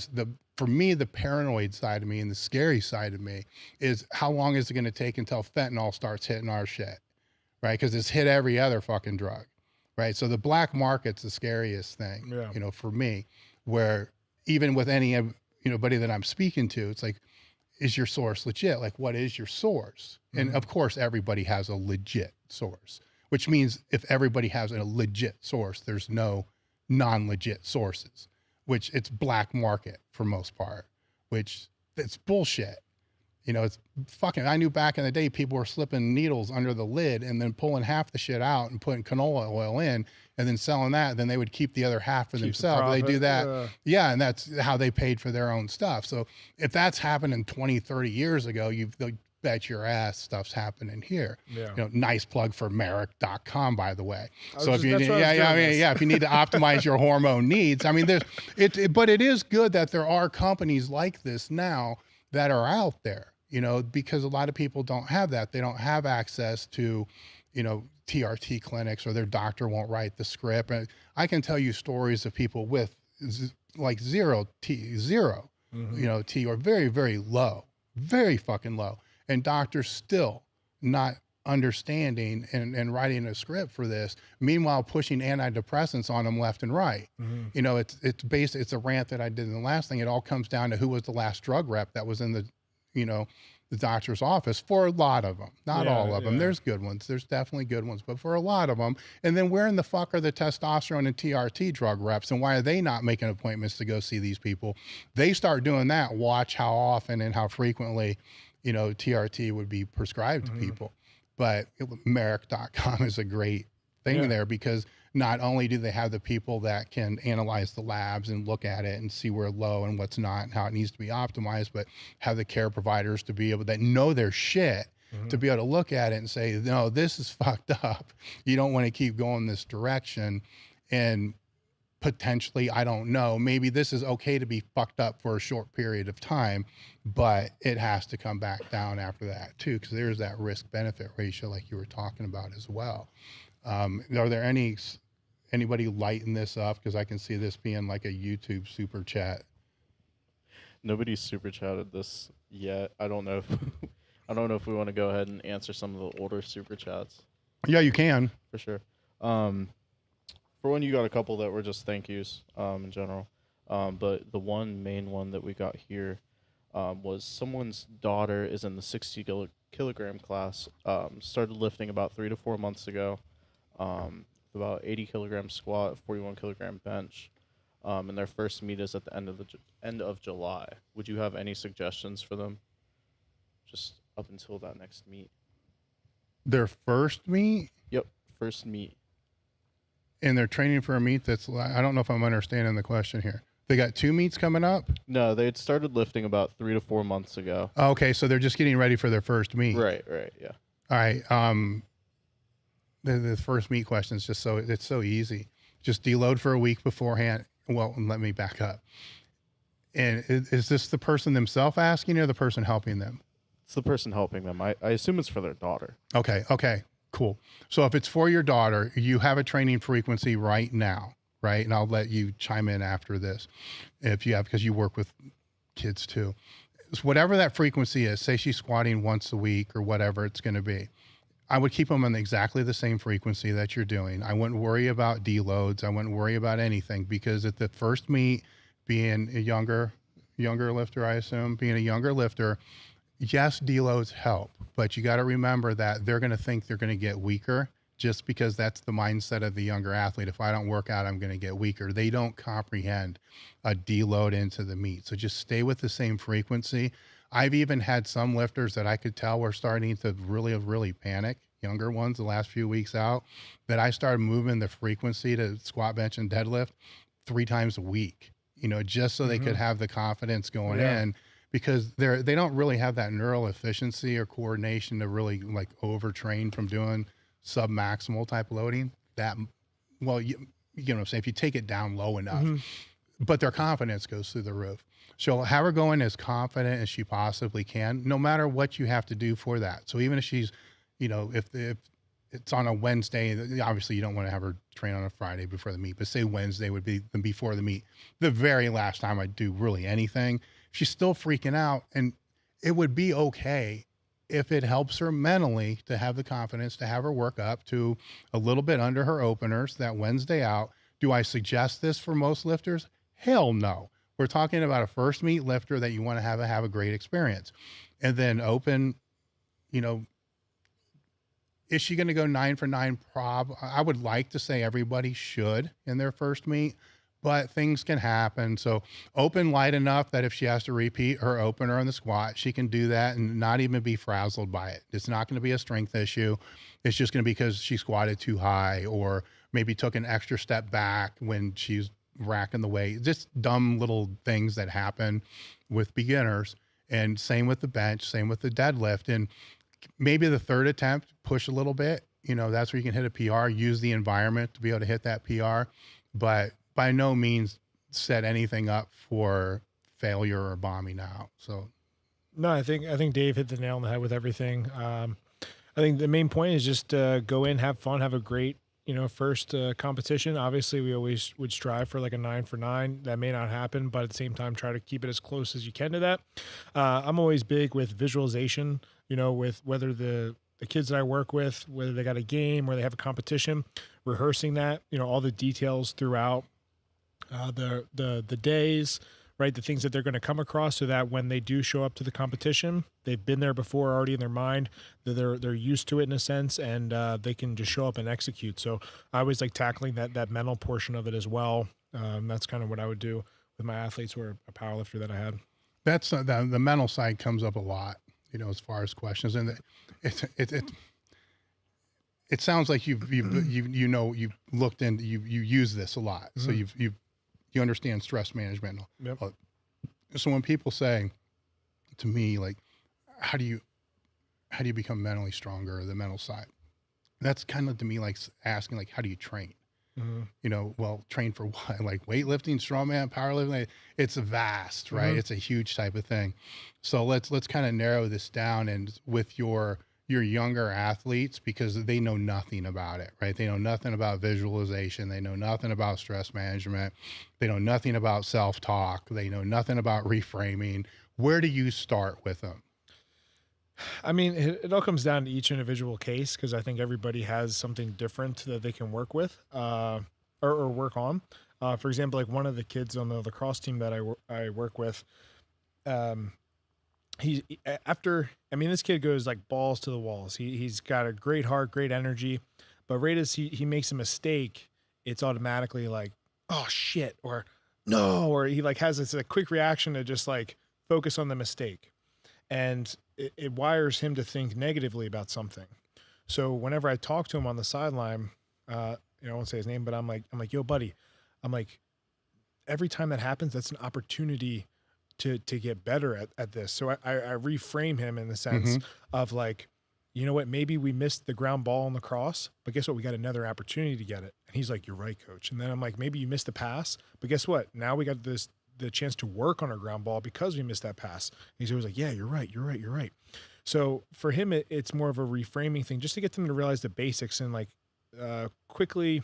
B: for me, the paranoid side of me and the scary side of me is, how long is it going to take until fentanyl starts hitting our shit, right? Because it's hit every other fucking drug, right? So the black market's the scariest thing, for me, where even with anybody that I'm speaking to, it's like, is your source legit? Like, what is your source? And of course, everybody has a legit source, which means if everybody has a legit source, there's no non-legit sources, which it's black market for most part, which it's bullshit. It's fucking, I knew back in the day, people were slipping needles under the lid and then pulling half the shit out and putting canola oil in and then selling that. Then they would keep the other half for themselves. They do that. And that's how they paid for their own stuff. So if that's happening 20, 30 years ago, they'll bet your ass stuff's happening here. Nice plug for Marek.com, by the way. So if you need, if you need to optimize your hormone needs, I mean, but it is good that there are companies like this now that are out there, because a lot of people don't have that. They don't have access to, TRT clinics, or their doctor won't write the script. And I can tell you stories of people with like zero T, or very, very low, very fucking low. And doctors still not understanding and writing a script for this. Meanwhile, pushing antidepressants on them left and right. It's a rant that I did in the last thing. It all comes down to who was the last drug rep that was in the doctor's office for a lot of them, not all of them. There's good ones. There's definitely good ones, but for a lot of them. And then where in the fuck are the testosterone and TRT drug reps, and why are they not making appointments to go see these people? They start doing that. Watch how often and how frequently TRT would be prescribed to people. But Marek.com is a great thing there, because not only do they have the people that can analyze the labs and look at it and see where low and what's not and how it needs to be optimized, but have the care providers to be able that know their shit to be able to look at it and say, no, this is fucked up. You don't want to keep going this direction. And potentially, I don't know, maybe this is okay to be fucked up for a short period of time, but it has to come back down after that too, because there's that risk benefit ratio like you were talking about as well. Are there anybody lighting this up? Because I can see this being like a YouTube super chat.
D: Nobody's super chatted this yet. I don't know if we want to go ahead and answer some of the older super chats.
B: Yeah, you can.
D: For sure. For one, you got a couple that were just thank yous in general. But the main one that we got here was someone's daughter is in the 60 kilogram class. Started lifting about 3 to 4 months ago. About 80 kilogram squat, 41 kilogram bench. and their first meet is at the end of July. Would you have any suggestions for them, just up until that next meet?
B: Their first meet?
D: Yep, first meet.
B: And they're training for a meet that's, I don't know if I'm understanding the question here. They got 2 meets coming up?
D: No, they had started lifting about 3 to 4 months ago.
B: Okay, so they're just getting ready for their first meet.
D: Right, yeah.
B: All right. The first meet question is just it's so easy. Just deload for a week beforehand. Well, let me back up. And is this the person themselves asking or the person helping them?
D: It's the person helping them. I assume it's for their daughter.
B: Okay, cool. So if it's for your daughter, you have a training frequency right now, right? And I'll let you chime in after this if you have, because you work with kids too. So whatever that frequency is, say she's squatting once a week or whatever it's going to be, I would keep them on exactly the same frequency that you're doing. I wouldn't worry about deloads. I wouldn't worry about anything, because at the first meet, being a younger lifter, I assume, being a younger lifter, yes, deloads help, but you got to remember that they're going to think they're going to get weaker just because that's the mindset of the younger athlete. If I don't work out, I'm going to get weaker. They don't comprehend a deload into the meet. So just stay with the same frequency. I've even had some lifters that I could tell were starting to really panic, younger ones the last few weeks out, that I started moving the frequency to squat, bench, and deadlift 3 times a week, just so they could have the confidence going in, because they don't really have that neural efficiency or coordination to really like overtrain from doing sub-maximal type loading. That, well, you know what I'm saying, if you take it down low enough, but their confidence goes through the roof. So have her going as confident as she possibly can, no matter what you have to do for that. So even if she's, if it's on a Wednesday, obviously you don't want to have her train on a Friday before the meet, but say Wednesday would be before the meet, the very last time I do really anything, she's still freaking out. And it would be okay if it helps her mentally to have the confidence to have her work up to a little bit under her openers that Wednesday out. Do I suggest this for most lifters? Hell no. We're talking about a first meet lifter that you want to have a great experience. And then open, is she going to go 9 for 9 prob? I would like to say everybody should in their first meet, but things can happen. So open light enough that if she has to repeat her opener on the squat, she can do that and not even be frazzled by it. It's not going to be a strength issue. It's just going to be because she squatted too high or maybe took an extra step back when she's racking the weight. Just dumb little things that happen with beginners. And same with the bench, same with the deadlift. And maybe the third attempt, push a little bit, that's where you can hit a PR, use the environment to be able to hit that PR, but by no means set anything up for failure or bombing out. So
C: no, I think Dave hit the nail on the head with everything. I think the main point is just go in, have fun, have a great, first competition. Obviously we always would strive for like a 9 for 9. That may not happen, but at the same time, try to keep it as close as you can to that. I'm always big with visualization, with whether the kids that I work with, whether they got a game or they have a competition, rehearsing that, all the details throughout the days, right? The things that they're going to come across, so that when they do show up to the competition, they've been there before already in their mind, that they're used to it in a sense, and they can just show up and execute. So I always like tackling that mental portion of it as well. That's kind of what I would do with my athletes who are a powerlifter that I had.
B: That's the mental side comes up a lot, as far as questions, and it sounds like you've looked into, you use this a lot. So you understand stress management.
C: Yep.
B: So when people say to me, like, how do you become mentally stronger, or the mental side? That's kind of to me like asking, like, how do you train? Well, train for what? Like weightlifting, strongman, powerlifting. It's vast, right? It's a huge type of thing. So let's kind of narrow this down, and with your younger athletes, because they know nothing about it, right? They know nothing about visualization. They know nothing about stress management. They know nothing about self-talk. They know nothing about reframing. Where do you start with them?
C: I mean, it all comes down to each individual case, because I think everybody has something different that they can work with or work on. For example, like one of the kids on the lacrosse team that I work with, this kid goes like balls to the walls. He's got a great heart, great energy, but right as he makes a mistake, it's automatically like, oh shit, or no, or he like has this a quick reaction to just like focus on the mistake. And it wires him to think negatively about something. So whenever I talk to him on the sideline, I won't say his name, but I'm like, yo, buddy, I'm like, every time that happens, that's an opportunity to get better at this. So I reframe him in the sense of like, you know what, maybe we missed the ground ball on the cross, but guess what? We got another opportunity to get it. And he's like, you're right, coach. And then I'm like, maybe you missed the pass, but guess what? Now we got the chance to work on our ground ball because we missed that pass. And he's always like, yeah, you're right. So for him, it's more of a reframing thing, just to get them to realize the basics and like quickly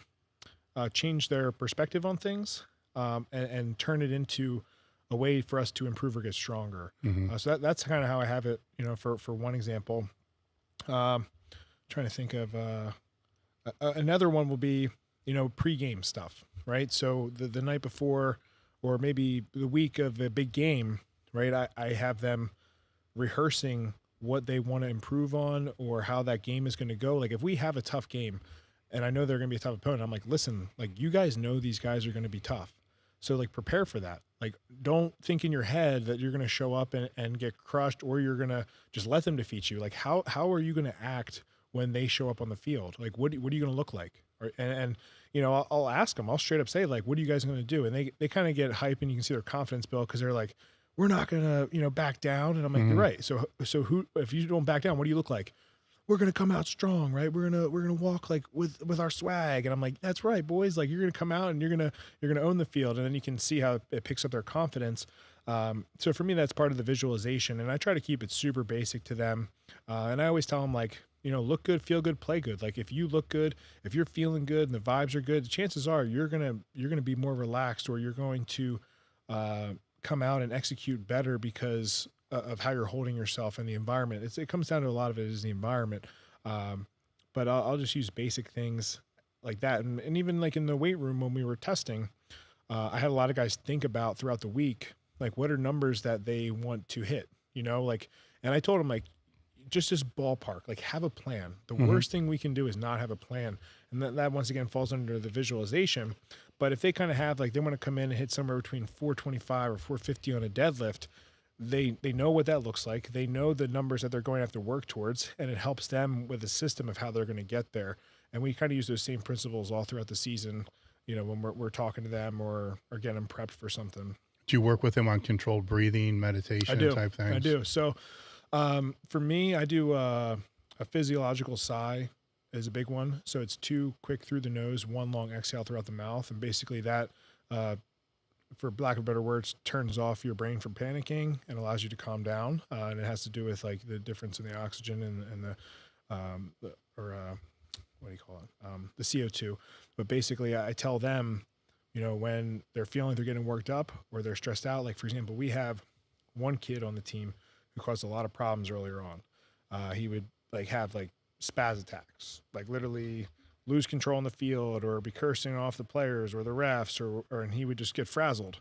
C: change their perspective on things and turn it into a way for us to improve or get stronger. So that's kind of how I have it, for one example. Trying to think of another one will be, pre-game stuff, right? So the night before, or maybe the week of a big game, right? I have them rehearsing what they want to improve on or how that game is going to go. Like if we have a tough game and I know they're going to be a tough opponent, I'm like, listen, like you guys know these guys are going to be tough. So like prepare for that. Like don't think in your head that you're going to show up and get crushed, or you're going to just let them defeat you. Like how are you going to act when they show up on the field? Like what are you going to look like? And I'll ask them, I'll straight up say like, what are you guys going to do? And they kind of get hype, and you can see their confidence build because they're like, we're not going to, back down. And I'm like, you're right. So who, if you don't back down, what do you look like? We're going to come out strong, right? We're going to walk like with our swag. And I'm like, that's right, boys. Like you're going to come out and you're going to own the field. And then you can see how it picks up their confidence. So for me, that's part of the visualization, and I try to keep it super basic to them. And I always tell them like, look good, feel good, play good. Like if you look good, if you're feeling good and the vibes are good, the chances are you're going to be more relaxed, or you're going to, come out and execute better because of how you're holding yourself and the environment. It comes down to a lot of it is the environment. But I'll just use basic things like that. And even like in the weight room when we were testing, I had a lot of guys think about throughout the week, like what are numbers that they want to hit, and I told them like, just ballpark, like have a plan. The worst thing we can do is not have a plan. And that once again falls under the visualization. But if they kind of have like, they want to come in and hit somewhere between 425 or 450 on a deadlift, they know what that looks like. They know the numbers that they're going to have to work towards, and it helps them with a system of how they're going to get there. And we kind of use those same principles all throughout the season, when we're talking to them or getting them prepped for something.
B: Do you work with them on controlled breathing, meditation type things?
C: I do. So for me, I do a physiological sigh is a big one. So it's 2 quick through the nose, 1 long exhale throughout the mouth. And basically that, for lack of better words, turns off your brain from panicking and allows you to calm down. And it has to do with like the difference in the oxygen and the CO2. But basically I tell them, when they're feeling they're getting worked up or they're stressed out, like for example, we have one kid on the team who caused a lot of problems earlier on. He would like have like spaz attacks, like literally lose control in the field or be cursing off the players or the refs and he would just get frazzled,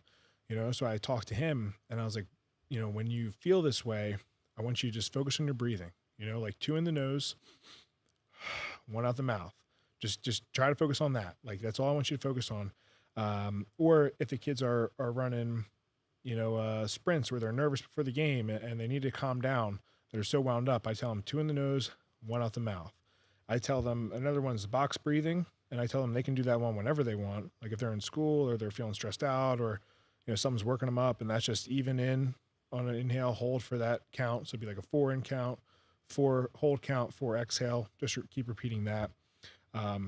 C: So I talked to him and I was like, when you feel this way, I want you to just focus on your breathing, like 2 in the nose, 1 out the mouth. Just try to focus on that. Like, that's all I want you to focus on. Or if the kids are running, sprints where they're nervous before the game and they need to calm down, they're so wound up, I tell them 2 in the nose, 1 out the mouth. I tell them another one's box breathing, and I tell them they can do that one whenever they want. Like if they're in school or they're feeling stressed out or, something's working them up, and that's just even in on an inhale, hold for that count. So it'd be like a 4 in count, 4 hold count, 4 exhale. Just keep repeating that.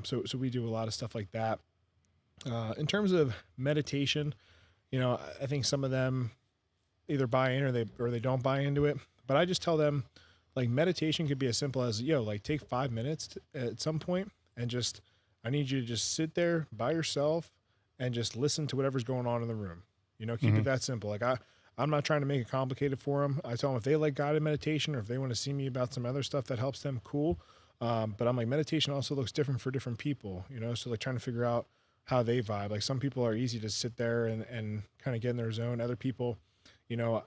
C: So we do a lot of stuff like that. In terms of meditation, I think some of them either buy in or they don't buy into it. But I just tell them, like, meditation could be as simple as, take 5 minutes at some point and I need you to just sit there by yourself and just listen to whatever's going on in the room. Keep it that simple. Like I'm not trying to make it complicated for them. I tell them if they like guided meditation or if they want to see me about some other stuff that helps them, cool. But I'm like, meditation also looks different for different people, so like trying to figure out how they vibe. Like some people are easy to sit there and kind of get in their zone. Other people,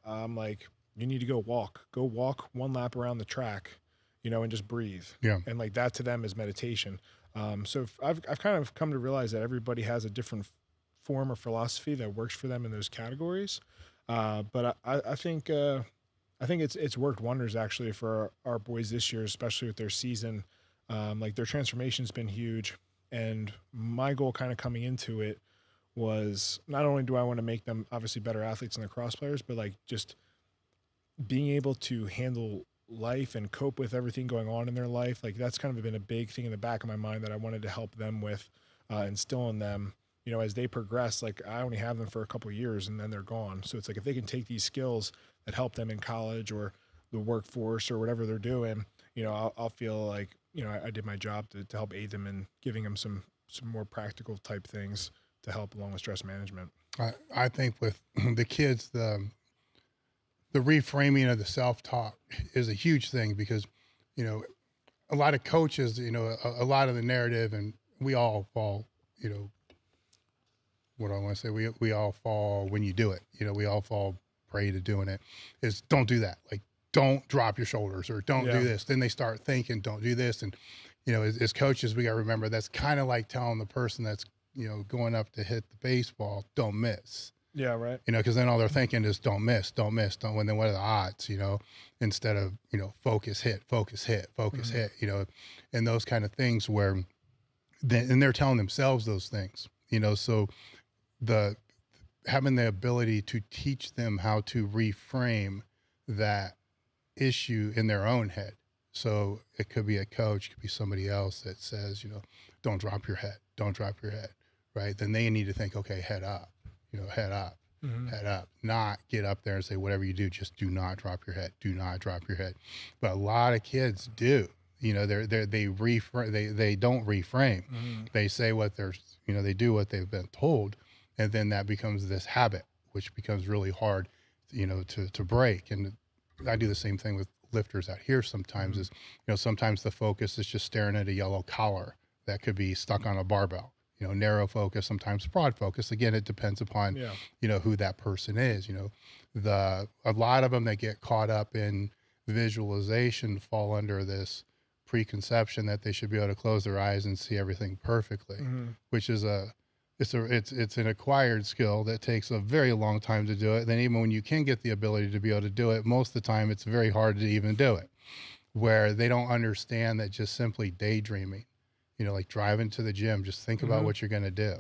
C: I'm like, you need to go walk 1 lap around the track, and just breathe. Yeah. And like that to them is meditation. So I've kind of come to realize that everybody has a different form or philosophy that works for them in those categories. But I think it's worked wonders actually for our boys this year, especially with their season. Like their transformation's been huge, and my goal kind of coming into it was not only do I want to make them obviously better athletes and lacrosse players, but like just being able to handle life and cope with everything going on in their life. Like that's kind of been a big thing in the back of my mind that I wanted to help them with, instill in them, you know, as they progress. Like I only have them for a couple of years and then they're gone. So it's like, if they can take these skills that help them in college or the workforce or whatever they're doing, you know, I'll feel like, you know, I did my job to help aid them in giving them some more practical type things to help along with stress management.
B: I think with the kids, the reframing of the self-talk is a huge thing, because, you know, a lot of coaches, you know, a lot of the narrative, and we all fall, you know, what I want to say, we all fall when you do it, you know, we all fall prey to doing it, is don't do that. Like, don't drop your shoulders, or don't do this. Then they start thinking, don't do this. And, you know, as coaches, we got to remember that's kind of like telling the person that's, you know, going up to hit the baseball, don't miss.
C: Yeah, right.
B: You know, because then all they're thinking is don't miss, don't miss, don't win. Then what are the odds, you know, instead of, you know, focus, hit, you know, and those kind of things where then they're telling themselves those things, you know. So having the ability to teach them how to reframe that issue in their own head. So it could be a coach, could be somebody else that says, you know, don't drop your head, right? Then they need to think, okay, head up, you know, head up, not get up there and say, whatever you do, just do not drop your head, But a lot of kids do, you know, they don't reframe. They say what they're, you know, they do what they've been told. And then that becomes this habit, which becomes really hard, you know, to break. And I do the same thing with lifters out here sometimes. Is, you know, sometimes the focus is just staring at a yellow collar that could be stuck on a barbell, you know, narrow focus, sometimes broad focus. Again, it depends upon, you know, who that person is. You know, a lot of them that get caught up in visualization fall under this preconception that they should be able to close their eyes and see everything perfectly, which is it's an acquired skill that takes a very long time to do it. Then even when you can get the ability to be able to do it, most of the time it's very hard to even do it, where they don't understand that just simply daydreaming, you know, like driving to the gym, just think about what you're going to do.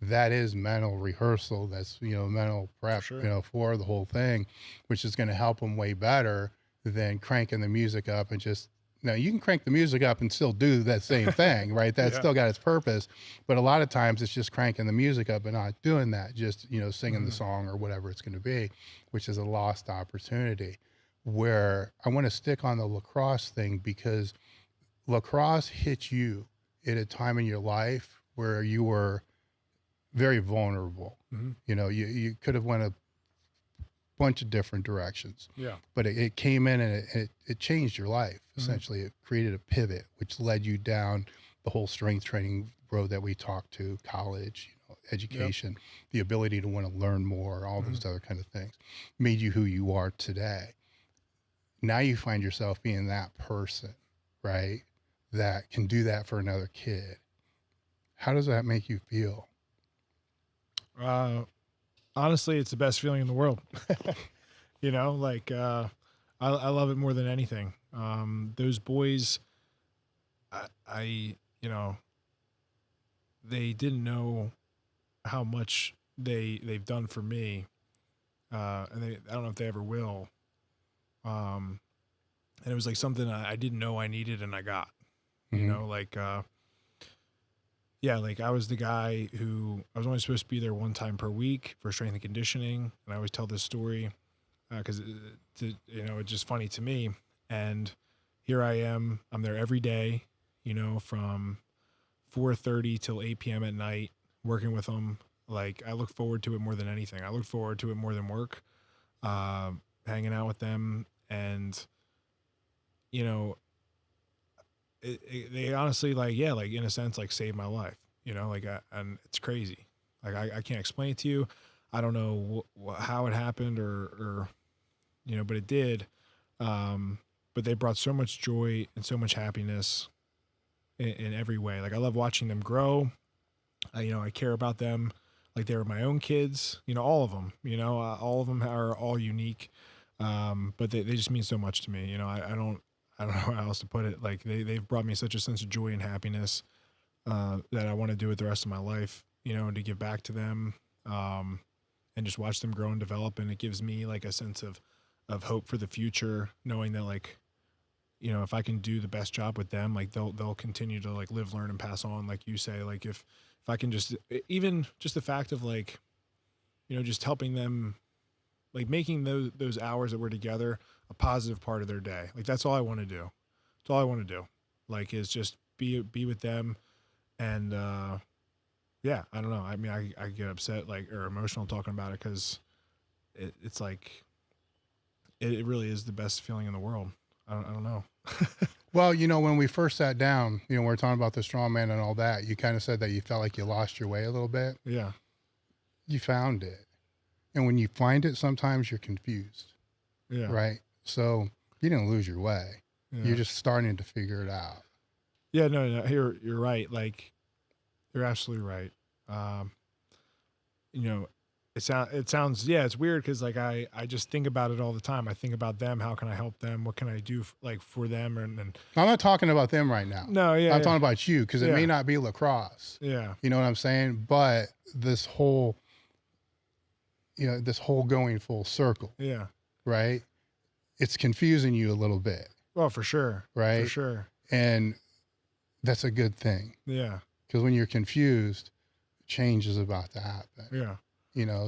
B: That is mental rehearsal. That's, you know, mental prep, you know, for the whole thing, which is going to help them way better than cranking the music up and just, now you can crank the music up and still do that same thing, right? That's still got its purpose. But a lot of times it's just cranking the music up and not doing that, just, you know, singing the song or whatever it's going to be, which is a lost opportunity. Where I want to stick on the lacrosse thing, because lacrosse hit you at a time in your life where you were very vulnerable. You know, you could have went a bunch of different directions. But it came in and it changed your life. Essentially, it created a pivot, which led you down the whole strength training road that we talked to, college, you know, education, the ability to want to learn more, all those other kind of things, made you who you are today. Now you find yourself being that person, right, that can do that for another kid. How does that make you feel?
C: Honestly, it's the best feeling in the world. You know, like, I love it more than anything. Those boys, I you know, they didn't know how much they've done for me. And I don't know if they ever will. And it was like something I didn't know I needed and I got, you know, like, like I was the guy who I was only supposed to be there one time per week for strength and conditioning. And I always tell this story because, you know, it's just funny to me. And here I am, I'm there every day, you know, from 4:30 till 8 p.m. at night, working with them. Like, I look forward to it more than anything. I look forward to it more than work, hanging out with them. And, you know, they honestly, like, like in a sense, like saved my life, you know, like, and it's crazy. Like, I can't explain it to you. I don't know how it happened or, you know, but it did. But they brought so much joy and so much happiness in every way. Like, I love watching them grow. You know, I care about them like they were my own kids, all of them, all of them are all unique. But they just mean so much to me. I don't know how else to put it. Like they've brought me such a sense of joy and happiness, that I want to do it the rest of my life, and to give back to them, and just watch them grow and develop. And it gives me like a sense of hope for the future, knowing that like, if I can do the best job with them, like they'll continue to like live, learn, and pass on. Like you say, like if I can even just the fact of like, just helping them, like making those hours that we're together a positive part of their day. Like that's all I want to do. That's all I want to do. Like is just be with them. And, yeah, I don't know. I mean, I get upset or emotional talking about it, cause it's like, it really is the best feeling in the world. I don't know.
B: Well, when we first sat down, we were talking about the strongman and all that, you kind of said that you felt like you lost your way a little bit.
C: Yeah.
B: You found it. And when you find it, sometimes you're confused.
C: Yeah.
B: Right. So you didn't lose your way.
C: Yeah.
B: You're just starting to figure it out.
C: Yeah, no, you're right. Like you're absolutely right. It sounds, yeah, it's weird. Cause like, I just think about it all the time. I think about them. How can I help them? What can I do for them? And
B: I'm not talking about them right now.
C: No, yeah.
B: I'm talking about you. Cause it may not be lacrosse.
C: Yeah.
B: You know what I'm saying? But this whole going full circle.
C: Yeah.
B: Right. It's confusing you a little bit.
C: Well, for sure.
B: Right.
C: For sure.
B: And that's a good thing.
C: Yeah.
B: Because when you're confused, change is about to happen.
C: Yeah.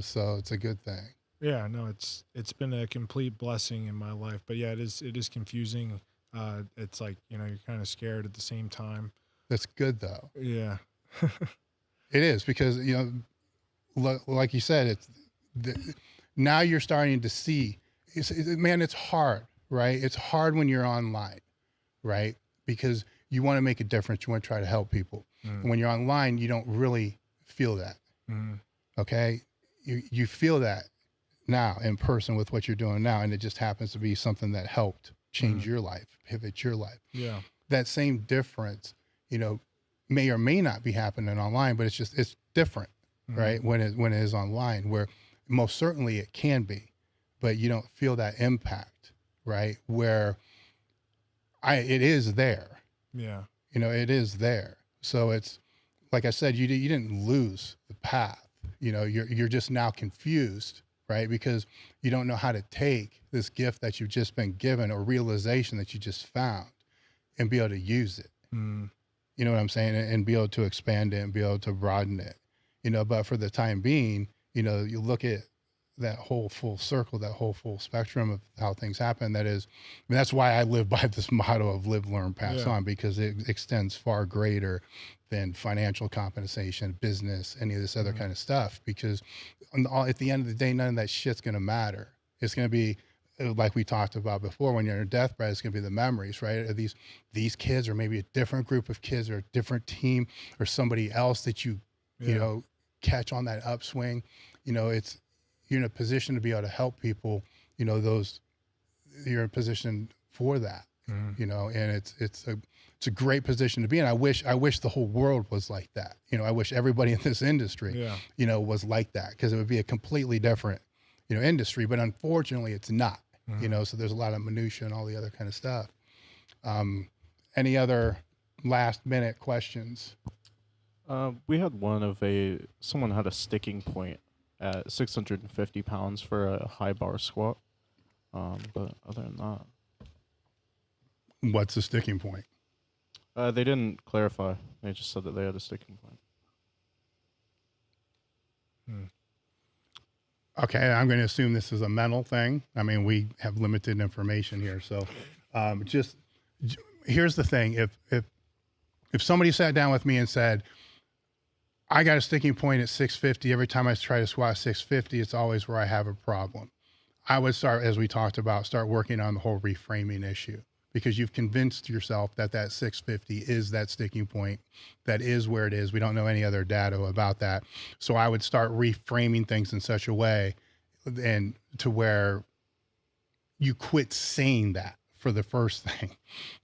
B: So it's a good thing.
C: Yeah, no, it's been a complete blessing in my life. But yeah, it is confusing. It's like, you're kind of scared at the same time.
B: That's good though.
C: Yeah.
B: It is, because, like you said, now you're starting to see, it's hard, right? It's hard when you're online, right? Because you want to make a difference. You want to try to help people. Mm. And when you're online, you don't really feel that. Mm. Okay. You feel that now in person with what you're doing now. And it just happens to be something that helped change your life, pivot your life.
C: Yeah.
B: That same difference, may or may not be happening online, but it's different, right? When it is online, where most certainly it can be, but you don't feel that impact, right? Where it is there.
C: Yeah.
B: It is there. So it's, like I said, you didn't lose the path. You're just now confused, right? Because you don't know how to take this gift that you've just been given, or realization that you just found, and be able to use it. Mm. You know what I'm saying? And be able to expand it and be able to broaden it. But for the time being, you look at that whole full circle, that whole full spectrum of how things happen. That's why I live by this motto of live, learn, pass on, because it extends far greater than financial compensation, business, any of this other kind of stuff. Because at the end of the day, none of that shit's going to matter. It's going to be, like we talked about before, when you're on your deathbed, it's going to be the memories, right? Are these kids, or maybe a different group of kids, or a different team, or somebody else that you catch on that upswing. You're in a position to be able to help people. You're in a position for that. And it's a great position to be in. I wish the whole world was like that. I wish everybody in this industry, was like that, because it would be a completely different, industry. But unfortunately, it's not. So there's a lot of minutia and all the other kind of stuff. Any other last minute questions?
D: We had one of someone had a sticking point at 650 pounds for a high bar squat. But other than that,
B: what's the sticking point?
D: They didn't clarify. They just said that they had a sticking point.
B: Okay, I'm going to assume this is a mental thing. I mean, we have limited information here, so just here's the thing: if somebody sat down with me and said, I got a sticking point at 650. Every time I try to squat 650, it's always where I have a problem. I would start, as we talked about, start working on the whole reframing issue, because you've convinced yourself that 650 is that sticking point. That is where it is. We don't know any other data about that. So I would start reframing things in such a way and to where you quit saying that for the first thing.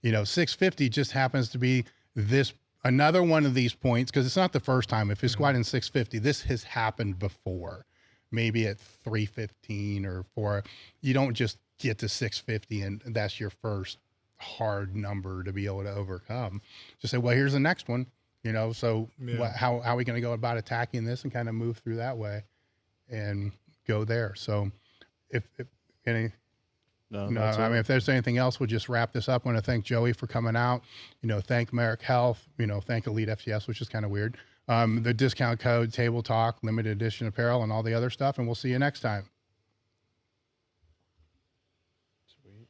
B: 650 just happens to be this another one of these points, because it's not the first time. If you're squatting 650, this has happened before, maybe at 315 or 4. You don't just get to 650 and that's your first hard number to be able to overcome. Just say, well, here's the next one, so how are we going to go about attacking this and kind of move through that way and go there. So if any, if there's anything else, we'll just wrap this up. I want to thank Joey for coming out, thank Marek Health, thank Elite FTS, which is kind of weird. The discount code, Table Talk, limited edition apparel, and all the other stuff. And we'll see you next time.
D: Sweet.